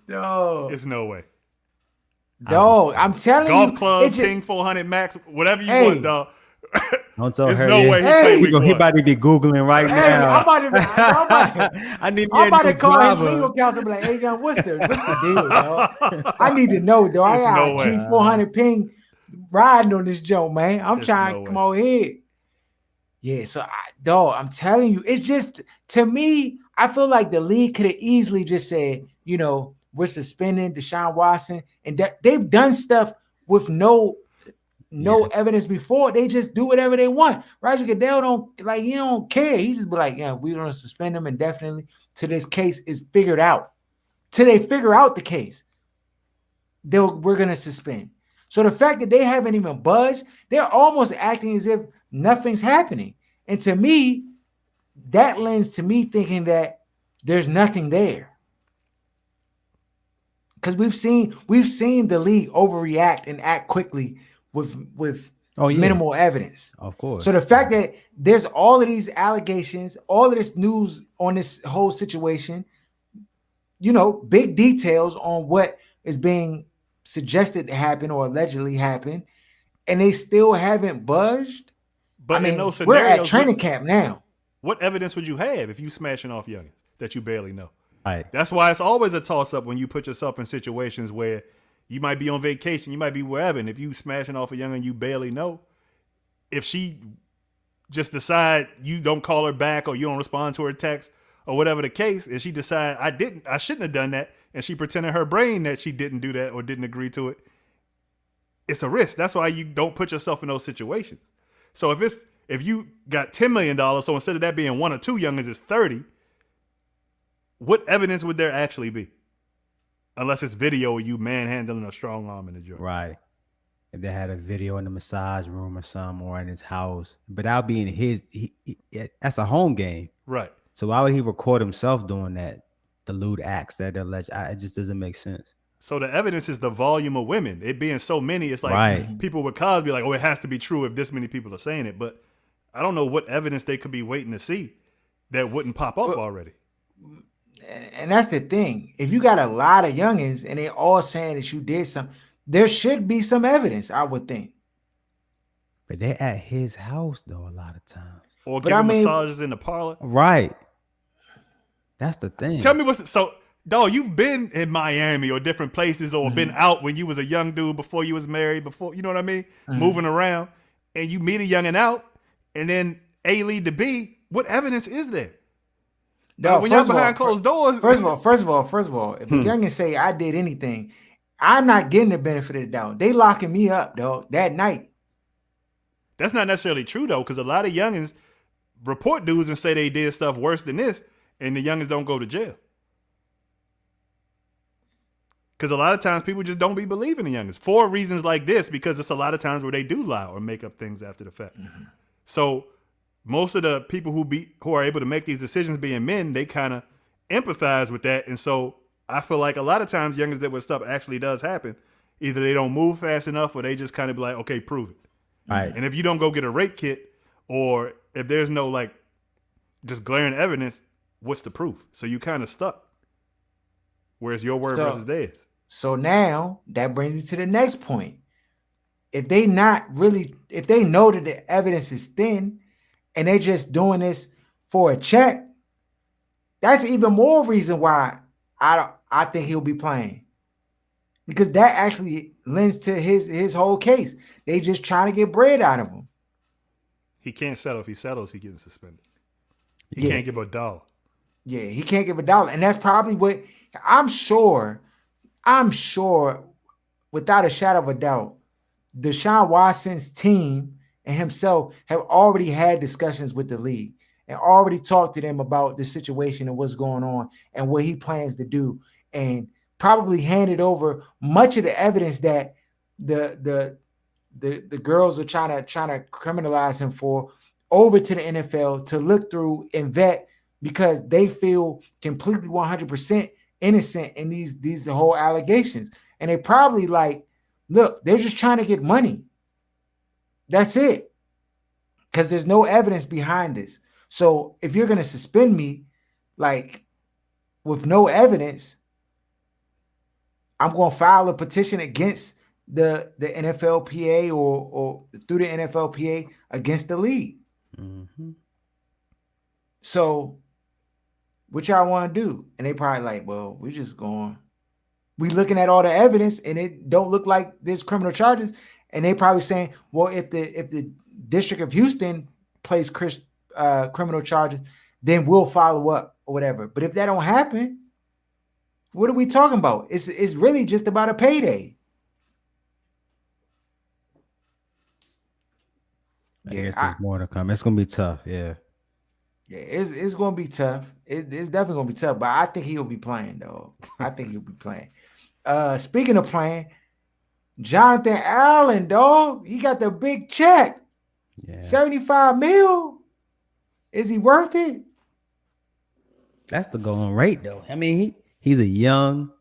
Dog. It's no way. Dog, I'm telling you. Golf club, it's just- King 400 Max, whatever you Hey. want, dog. Don't tell There's her. no way he Hey. played He week gonna- he one. about to be Googling right Hey, now. I'm about to I need me I'm a about new to call his driver. legal counsel and be like, hey, John, what's the deal, dog? I need to know, dog. I There's got no way. G400 ping riding on this joke, man. I'm There's trying no to come way. over here. Yeah, so, dog, I'm telling you, it's just, to me, I feel like the league could have easily just said, we're suspending Deshaun Watson. And they've done stuff with no evidence before. They just do whatever they want. Roger Goodell he don't care. He just be like, yeah, we're gonna suspend him indefinitely till this case is figured out. Till they figure out the case, we're gonna suspend. So the fact that they haven't even budged, they're almost acting as if nothing's happening. And to me, that lends to me thinking that there's nothing there. Because we've seen the league overreact and act quickly with minimal evidence. Of course. So the fact that there's all of these allegations, all of this news on this whole situation, big details on what is being suggested to happen or allegedly happen, and they still haven't budged. But in those we're scenarios, at training camp now. What evidence would you have if you smashing off youngins that you barely know? Right. That's why it's always a toss-up when you put yourself in situations where you might be on vacation, you might be wherever, and if you smashing off a youngin you barely know, if she just decide you don't call her back or you don't respond to her text or whatever the case, and she decide I shouldn't have done that, and she pretended her brain that she didn't do that or didn't agree to it, it's a risk. That's why you don't put yourself in those situations. So if you got $10 million, so instead of that being one or two youngins, it's 30, what evidence would there actually be? Unless it's video of you manhandling a strong arm in the joint. Right. if they had a video in the massage room or something or in his house. But that'll be in that's a home game. Right. So why would he record himself doing that? The lewd acts that they're alleged. It just doesn't make sense. So the evidence is the volume of women. It being so many, it's like Right. people with Cosby like, oh, it has to be true if this many people are saying it. But I don't know what evidence they could be waiting to see that wouldn't pop up already. And that's the thing. If you got a lot of youngins and they all saying that you did something, there should be some evidence, I would think. But they're at his house though a lot of times. Or But giving I mean- massages in the parlor. Right. That's the thing. Tell me so dog, you've been in Miami or different places or been out when you was a young dude before you was married, before you know what I mean? Moving around, and you meet a youngin' out, and then A lead to B. What evidence is there? No, when y'all first of all- behind closed doors. First of all, if a youngin say I did anything, I'm not getting the benefit of the doubt. They locking me up, dog, that night. That's not necessarily true though, because a lot of youngins report dudes and say they did stuff worse than this, and the youngins don't go to jail. Because a lot of times people just don't be believing the youngins for reasons like this, because it's a lot of times where they do lie or make up things after the fact. So most of the people who are able to make these decisions being men, they kind of empathize with that. And so I feel like a lot of times youngins that when stuff actually does happen, either they don't move fast enough or they just kind of be like, okay, prove it. Right. And if you don't go get a rape kit, or if there's no like just glaring evidence, what's the proof? So you kind of stuck. Where's your word versus theirs? So now that brings me to the next point. If they know that the evidence is thin and they're just doing this for a check, that's even more reason why I think he'll be playing. Because that actually lends to his whole case. They just trying to get bread out of him. He can't settle. If he settles, he getting suspended. He Yeah. can't give a dollar. Yeah, he can't give a dollar. And that's probably what I'm sure, without a shadow of a doubt, Deshaun Watson's team and himself have already had discussions with the league and already talked to them about the situation and what's going on and what he plans to do, and probably handed over much of the evidence that the girls are trying to criminalize him for over to the NFL to look through and vet, because they feel completely 100% innocent in these whole allegations. And they probably like, look, they're just trying to get money. That's it. Because there's no evidence behind this. So if you're going to suspend me, like, with no evidence, I'm going to file a petition against the NFLPA or through the NFLPA against the league. Mm-hmm. So what y'all want to do? And they probably like, well, we looking at all the evidence and it don't look like there's criminal charges. And they probably saying, well, if the District of Houston plays criminal charges, then we'll follow up or whatever. But if that don't happen, what are we talking about? It's really just about a payday. I guess there's more to come. It's gonna be tough. Yeah. Yeah, it's gonna be tough. It's definitely gonna be tough. But I think he'll be playing, though. I think he'll be playing. Speaking of playing, Jonathan Allen, dog, he got the big check. Yeah. 75 mil. Is he worth it? That's the going rate, though. I mean, he's a young.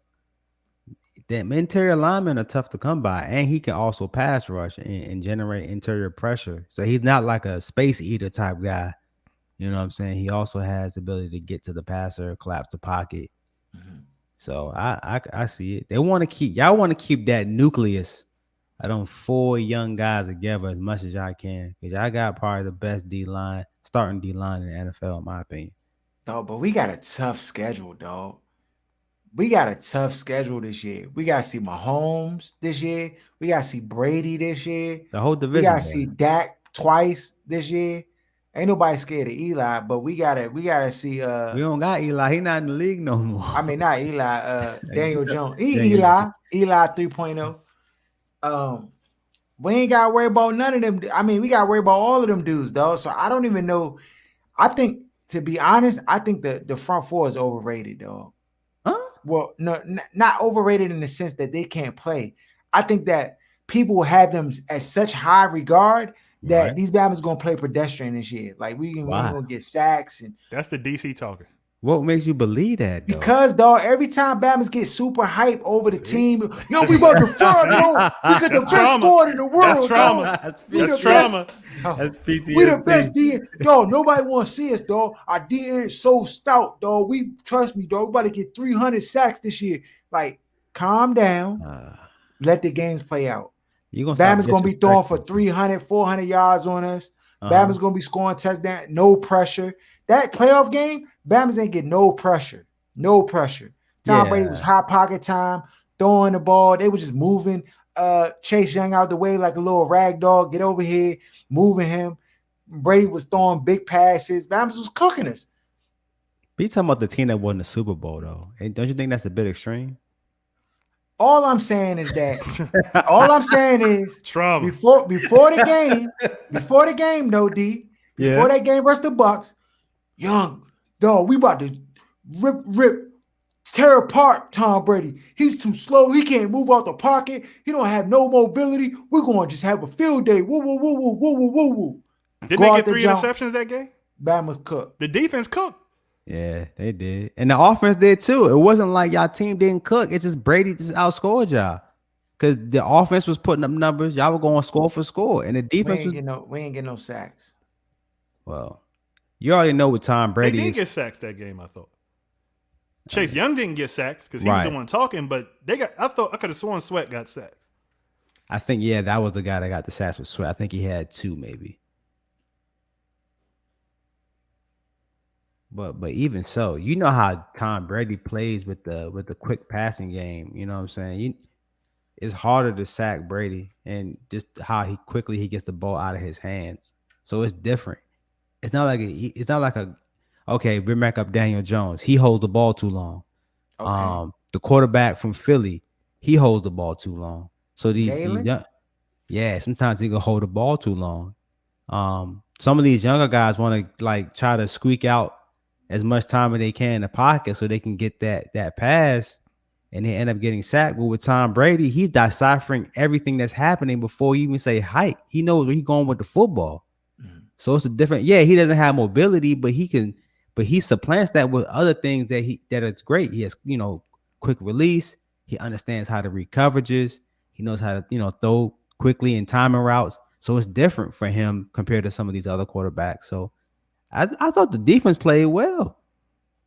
Them interior linemen are tough to come by, and he can also pass rush and generate interior pressure. So he's not like a space eater type guy. You know what I'm saying? He also has the ability to get to the passer, collapse the pocket. Mm-hmm. So I see it. Y'all want to keep that nucleus of them 4 young guys together as much as y'all can, because y'all got probably the best starting D line in the NFL, in my opinion. Dog, but we got a tough schedule, dog. We got a tough schedule this year. We got to see Mahomes this year. We got to see Brady this year. The whole division. We got to see Dak twice this year. Ain't nobody scared of Eli, but we gotta see. We don't got Eli. He not in the league no more. I mean, not Eli. Daniel Jones. Eli 3.0. We ain't got to worry about none of them. I mean, we got to worry about all of them dudes, though. So I don't even know. I think, to be honest, I think the front 4 is overrated, dog. Huh? Well, no, not overrated in the sense that they can't play. I think that people have them at such high regard that Right. these Bama's gonna play pedestrian this year. Like we ain't Why? gonna get sacks and That's the DC talking. What makes you believe that though? because dog, every time Bama's get super hype over the See? team, yo, we about to fry, See? yo, we got the That's best trauma. squad in the That's world, trauma. dog. That's We That's the trauma. best. Yo, That's PTSD. we the best DN. Dog, nobody want to see us, dog. Our DN is so stout, dog. We trust me, dog. We about to get 300 sacks this year. Like, calm down. Let the games play out. You gonna stop Bama's gonna be throwing for disrespecting. 300, 400 yards on us. Uh-huh. Bama's gonna be scoring touchdown, no pressure. That playoff game, Bama's ain't get no pressure. No pressure. Tom Brady was hot pocket time, throwing the ball. They were just moving Chase Young out the way like a little rag dog. Get over here, moving him. Brady was throwing big passes. Bama was cooking us. But you talking about the team that won the Super Bowl though. And don't you think that's a bit extreme? All I'm saying is that all I'm saying is Trauma. before the game, no D, before that game versus the Bucks, Young, dog, we about to rip, tear apart Tom Brady. He's too slow. He can't move out the pocket. He don't have no mobility. We're going to just have a field day. Woo, woo, woo, woo, woo, woo, woo, woo. Didn't they get 3 interceptions that game? Bama's cooked. The defense cooked. Yeah, they did. And the offense did too. It wasn't like y'all team didn't cook. It's just Brady just outscored y'all. Because the offense was putting up numbers. Y'all were going score for score. And the We defense ain't was, get no sacks. well, you already know what Tom They Brady did is. get sacks that game, I thought. Chase Young didn't get sacks because he Right. was the one talking, but I could have sworn Sweat got sacks. I think, yeah, that was the guy that got the sacks with Sweat. I think he had 2 maybe. But even so, you know how Tom Brady plays with the quick passing game. You know what I'm saying? It's harder to sack Brady and just how he quickly gets the ball out of his hands. So it's different. It's not like a okay, bring back up Daniel Jones. He holds the ball too long. Okay. The quarterback from Philly, he holds the ball too long. So Jalen? sometimes he can hold the ball too long. Some of these younger guys want to like try to squeak out as much time as they can in the pocket so they can get that pass, and they end up getting sacked. But with Tom Brady, he's deciphering everything that's happening before you even say hike. He knows where he's going with the football. So it's a different. Yeah, he doesn't have mobility, but he supplants that with other things that is great. He has quick release. He understands how to read coverages. He knows how to throw quickly in timing routes. So it's different for him compared to some of these other quarterbacks. So I thought the defense played well,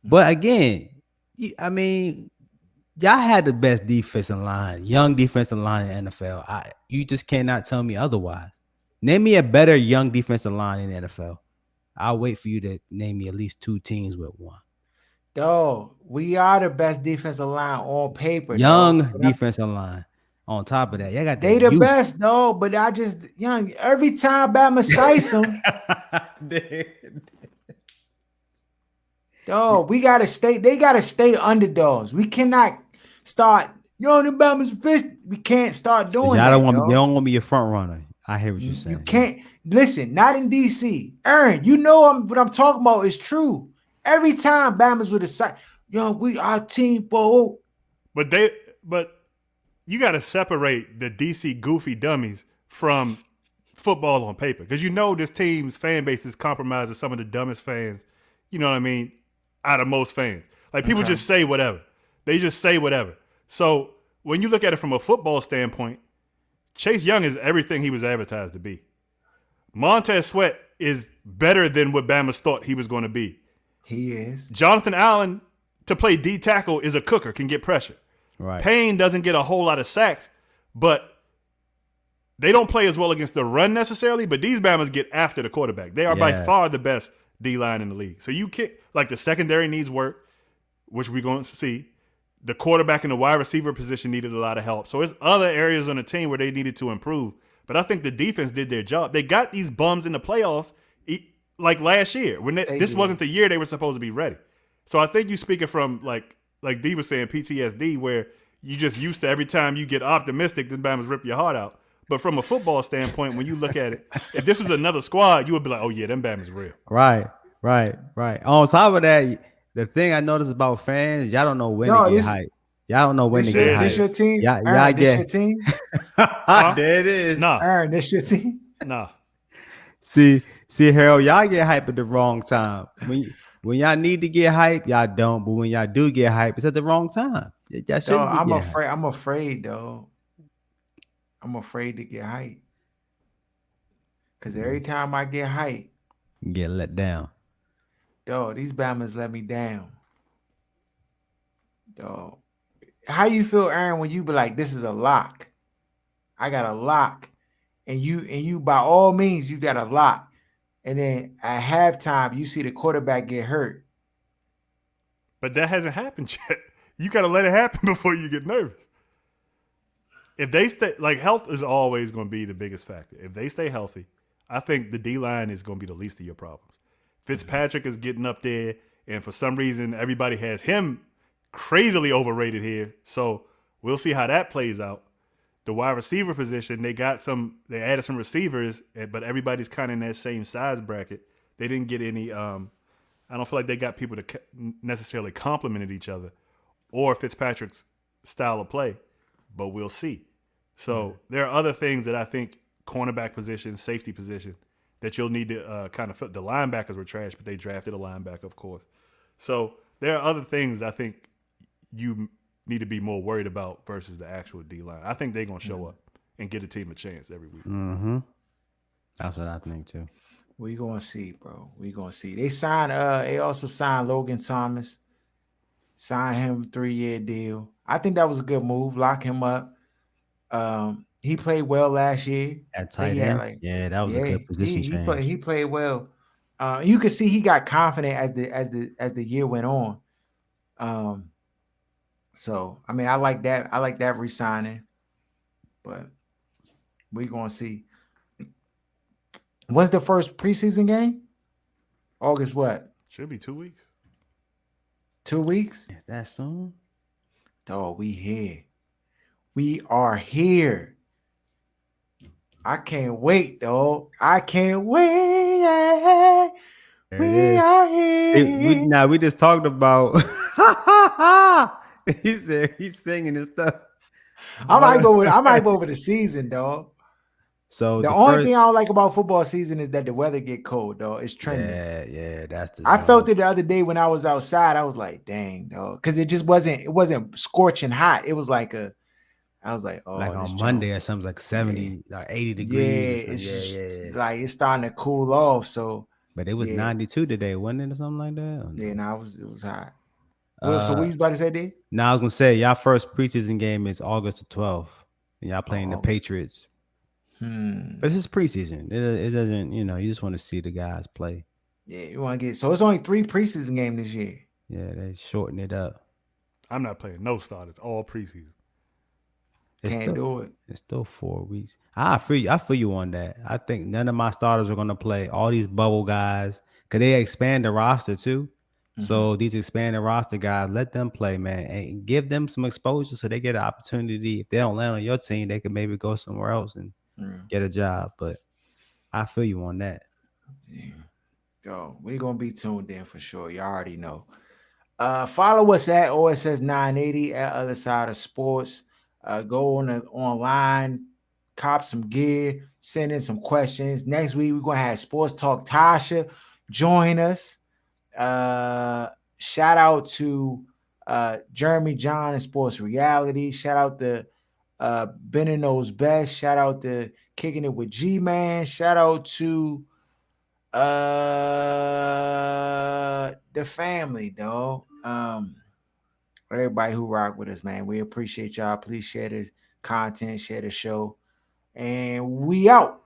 but again, y'all had the best defensive line, young defensive line in the NFL. You just cannot tell me otherwise. Name me a better young defensive line in the NFL. I'll wait for you to name me at least 2 teams with one. Dog, we are the best defensive line on paper. Young dog. defensive line. On top of that, y'all got They the the best, though. But I just every time Bama size them, dog, we gotta stay. They gotta stay underdogs. We cannot start. The Bama's fish. We can't start doing y'all that. don't want dog. me. They don't want me your front runner. I hear what you're saying. You can't listen. Not in DC. Aaron, you know what I'm talking about is true. Every time Bama's with a side, we our team, bro. But you got to separate the DC goofy dummies from football on paper because this team's fan base is compromised of some of the dumbest fans. You know what I mean? Out of most fans, like people just say whatever. They just say whatever. So when you look at it from a football standpoint, Chase Young is everything he was advertised to be. Montez Sweat is better than what Bama's thought he was going to be. He is. Jonathan Allen, to play D tackle, is a cooker, can get pressure. Right. Payne doesn't get a whole lot of sacks, but they don't play as well against the run necessarily, but these Bamas get after the quarterback. They are by far the best D-line in the league. So you can't, like the secondary needs work, which we're going to see. The quarterback and the wide receiver position needed a lot of help. So there's other areas on the team where they needed to improve. But I think the defense did their job. They got these bums in the playoffs like last year. When this wasn't the year they were supposed to be ready. So I think you speaking from like D was saying, PTSD, where you just used to every time you get optimistic, the Bama's rip your heart out. But from a football standpoint, when you look at it, if this was another squad, you would be like, oh yeah, them Bama's real. Right. On top of that, the thing I noticed about fans, y'all don't know when to get hyped. Y'all don't know when to This get your There it this hype. your is. team, Y'all Aaron. This get your team, Huh? there it is. Nah, Aaron. This your team. nah. See, Harold, y'all get hype at the wrong time. When y'all need to get hype, y'all don't. But when y'all do get hype, it's at the wrong time. Y'all Dog, shouldn't be I'm getting hype. afraid. I'm afraid, though. I'm afraid to get hype because every Mhm. time I get hype, You get let down. dog, these Bama's let me down, dog. How you feel, Aaron, when you be like, "This is a lock. I got a lock," and you by all means you got a lock, and then at halftime you see the quarterback get hurt. But that hasn't happened yet. You got to let it happen before you get nervous. If they stay, like, health is always going to be the biggest factor. If they stay healthy, I think the D line is going to be the least of your problems. Fitzpatrick is getting up there, and for some reason, everybody has him crazily overrated here. So we'll see how that plays out. The wide receiver position, they added some receivers, but everybody's kind of in that same size bracket. They didn't get any. I don't feel like they got people that necessarily complemented each other or Fitzpatrick's style of play, but we'll see. So there are other things that I think cornerback position, safety position, that you'll need to kind of fit. The linebackers were trash, but they drafted a linebacker, of course. So there are other things I think you need to be more worried about versus the actual D line. I think they're gonna show up and get a team a chance every week. Mm-hmm. That's what I think too. We gonna see, bro. We gonna see. They signed. They also signed Logan Thomas. Signed him 3-year deal. I think that was a good move. Lock him up. He played well last year. At I think tight he had end, like, yeah, that was a yeah, good position change. he played well. You could see he got confident as the year went on. Um, so I mean, I like that. I like that resigning, but we gonna see. When's the first preseason game? August what? Should be 2 weeks. 2 weeks? Is that soon? Dog, we here. We are here. I can't wait, dog. I can't wait. There it We is. are We here. now we just talked about. He said he's singing and stuff. But I might go over the season, dog. so The the only first, thing I don't like about football season is that the weather get cold, dog. It's trending. yeah, that's the I felt joint. it the other day when I was outside. I was like, dang, dog. Because it wasn't scorching hot. It was like I was like, Like oh, this on joint. Monday or something like Yeah. 70, like 80 Yeah. degrees or something. It's Yeah, just yeah, yeah. like it's starting to cool off. So But it was yeah. 92 today, wasn't it, or something like that? Or Yeah, no? no, it was hot. Well, so what Uh, you was about to say, D? now I was gonna say y'all first preseason game is August the 12th, and y'all Oh, playing the August. Patriots. But Hmm. this is preseason. It doesn't, you just want to see the guys play. Yeah, you want to get so it's only 3 preseason games this year. Yeah, they shorten it up. I'm not playing no starters all preseason. It's Can't still do it. it's still 4 weeks. I feel you on that. I think none of my starters are gonna play. All these bubble guys, cause they expand the roster too. Mm-hmm. So these expanded roster guys, let them play, man, and give them some exposure so they get an opportunity. If they don't land on your team, they can maybe go somewhere else and Mm. get a job. But I feel you on that. Yeah. Yo, we're gonna be tuned in for sure. You already know. Follow us at OSS 980 at Other Side of Sports. Go on online, cop some gear, send in some questions. Next week we're gonna have Sports Talk Tasha join us. Uh, Shout out to Jeremy John and Sports Reality. Shout out to Benny Knows Best. Shout out to Kicking It with G Man. Shout out to the family, dog. Everybody who rock with us, man. We appreciate y'all. Please share the content, share the show, and we out.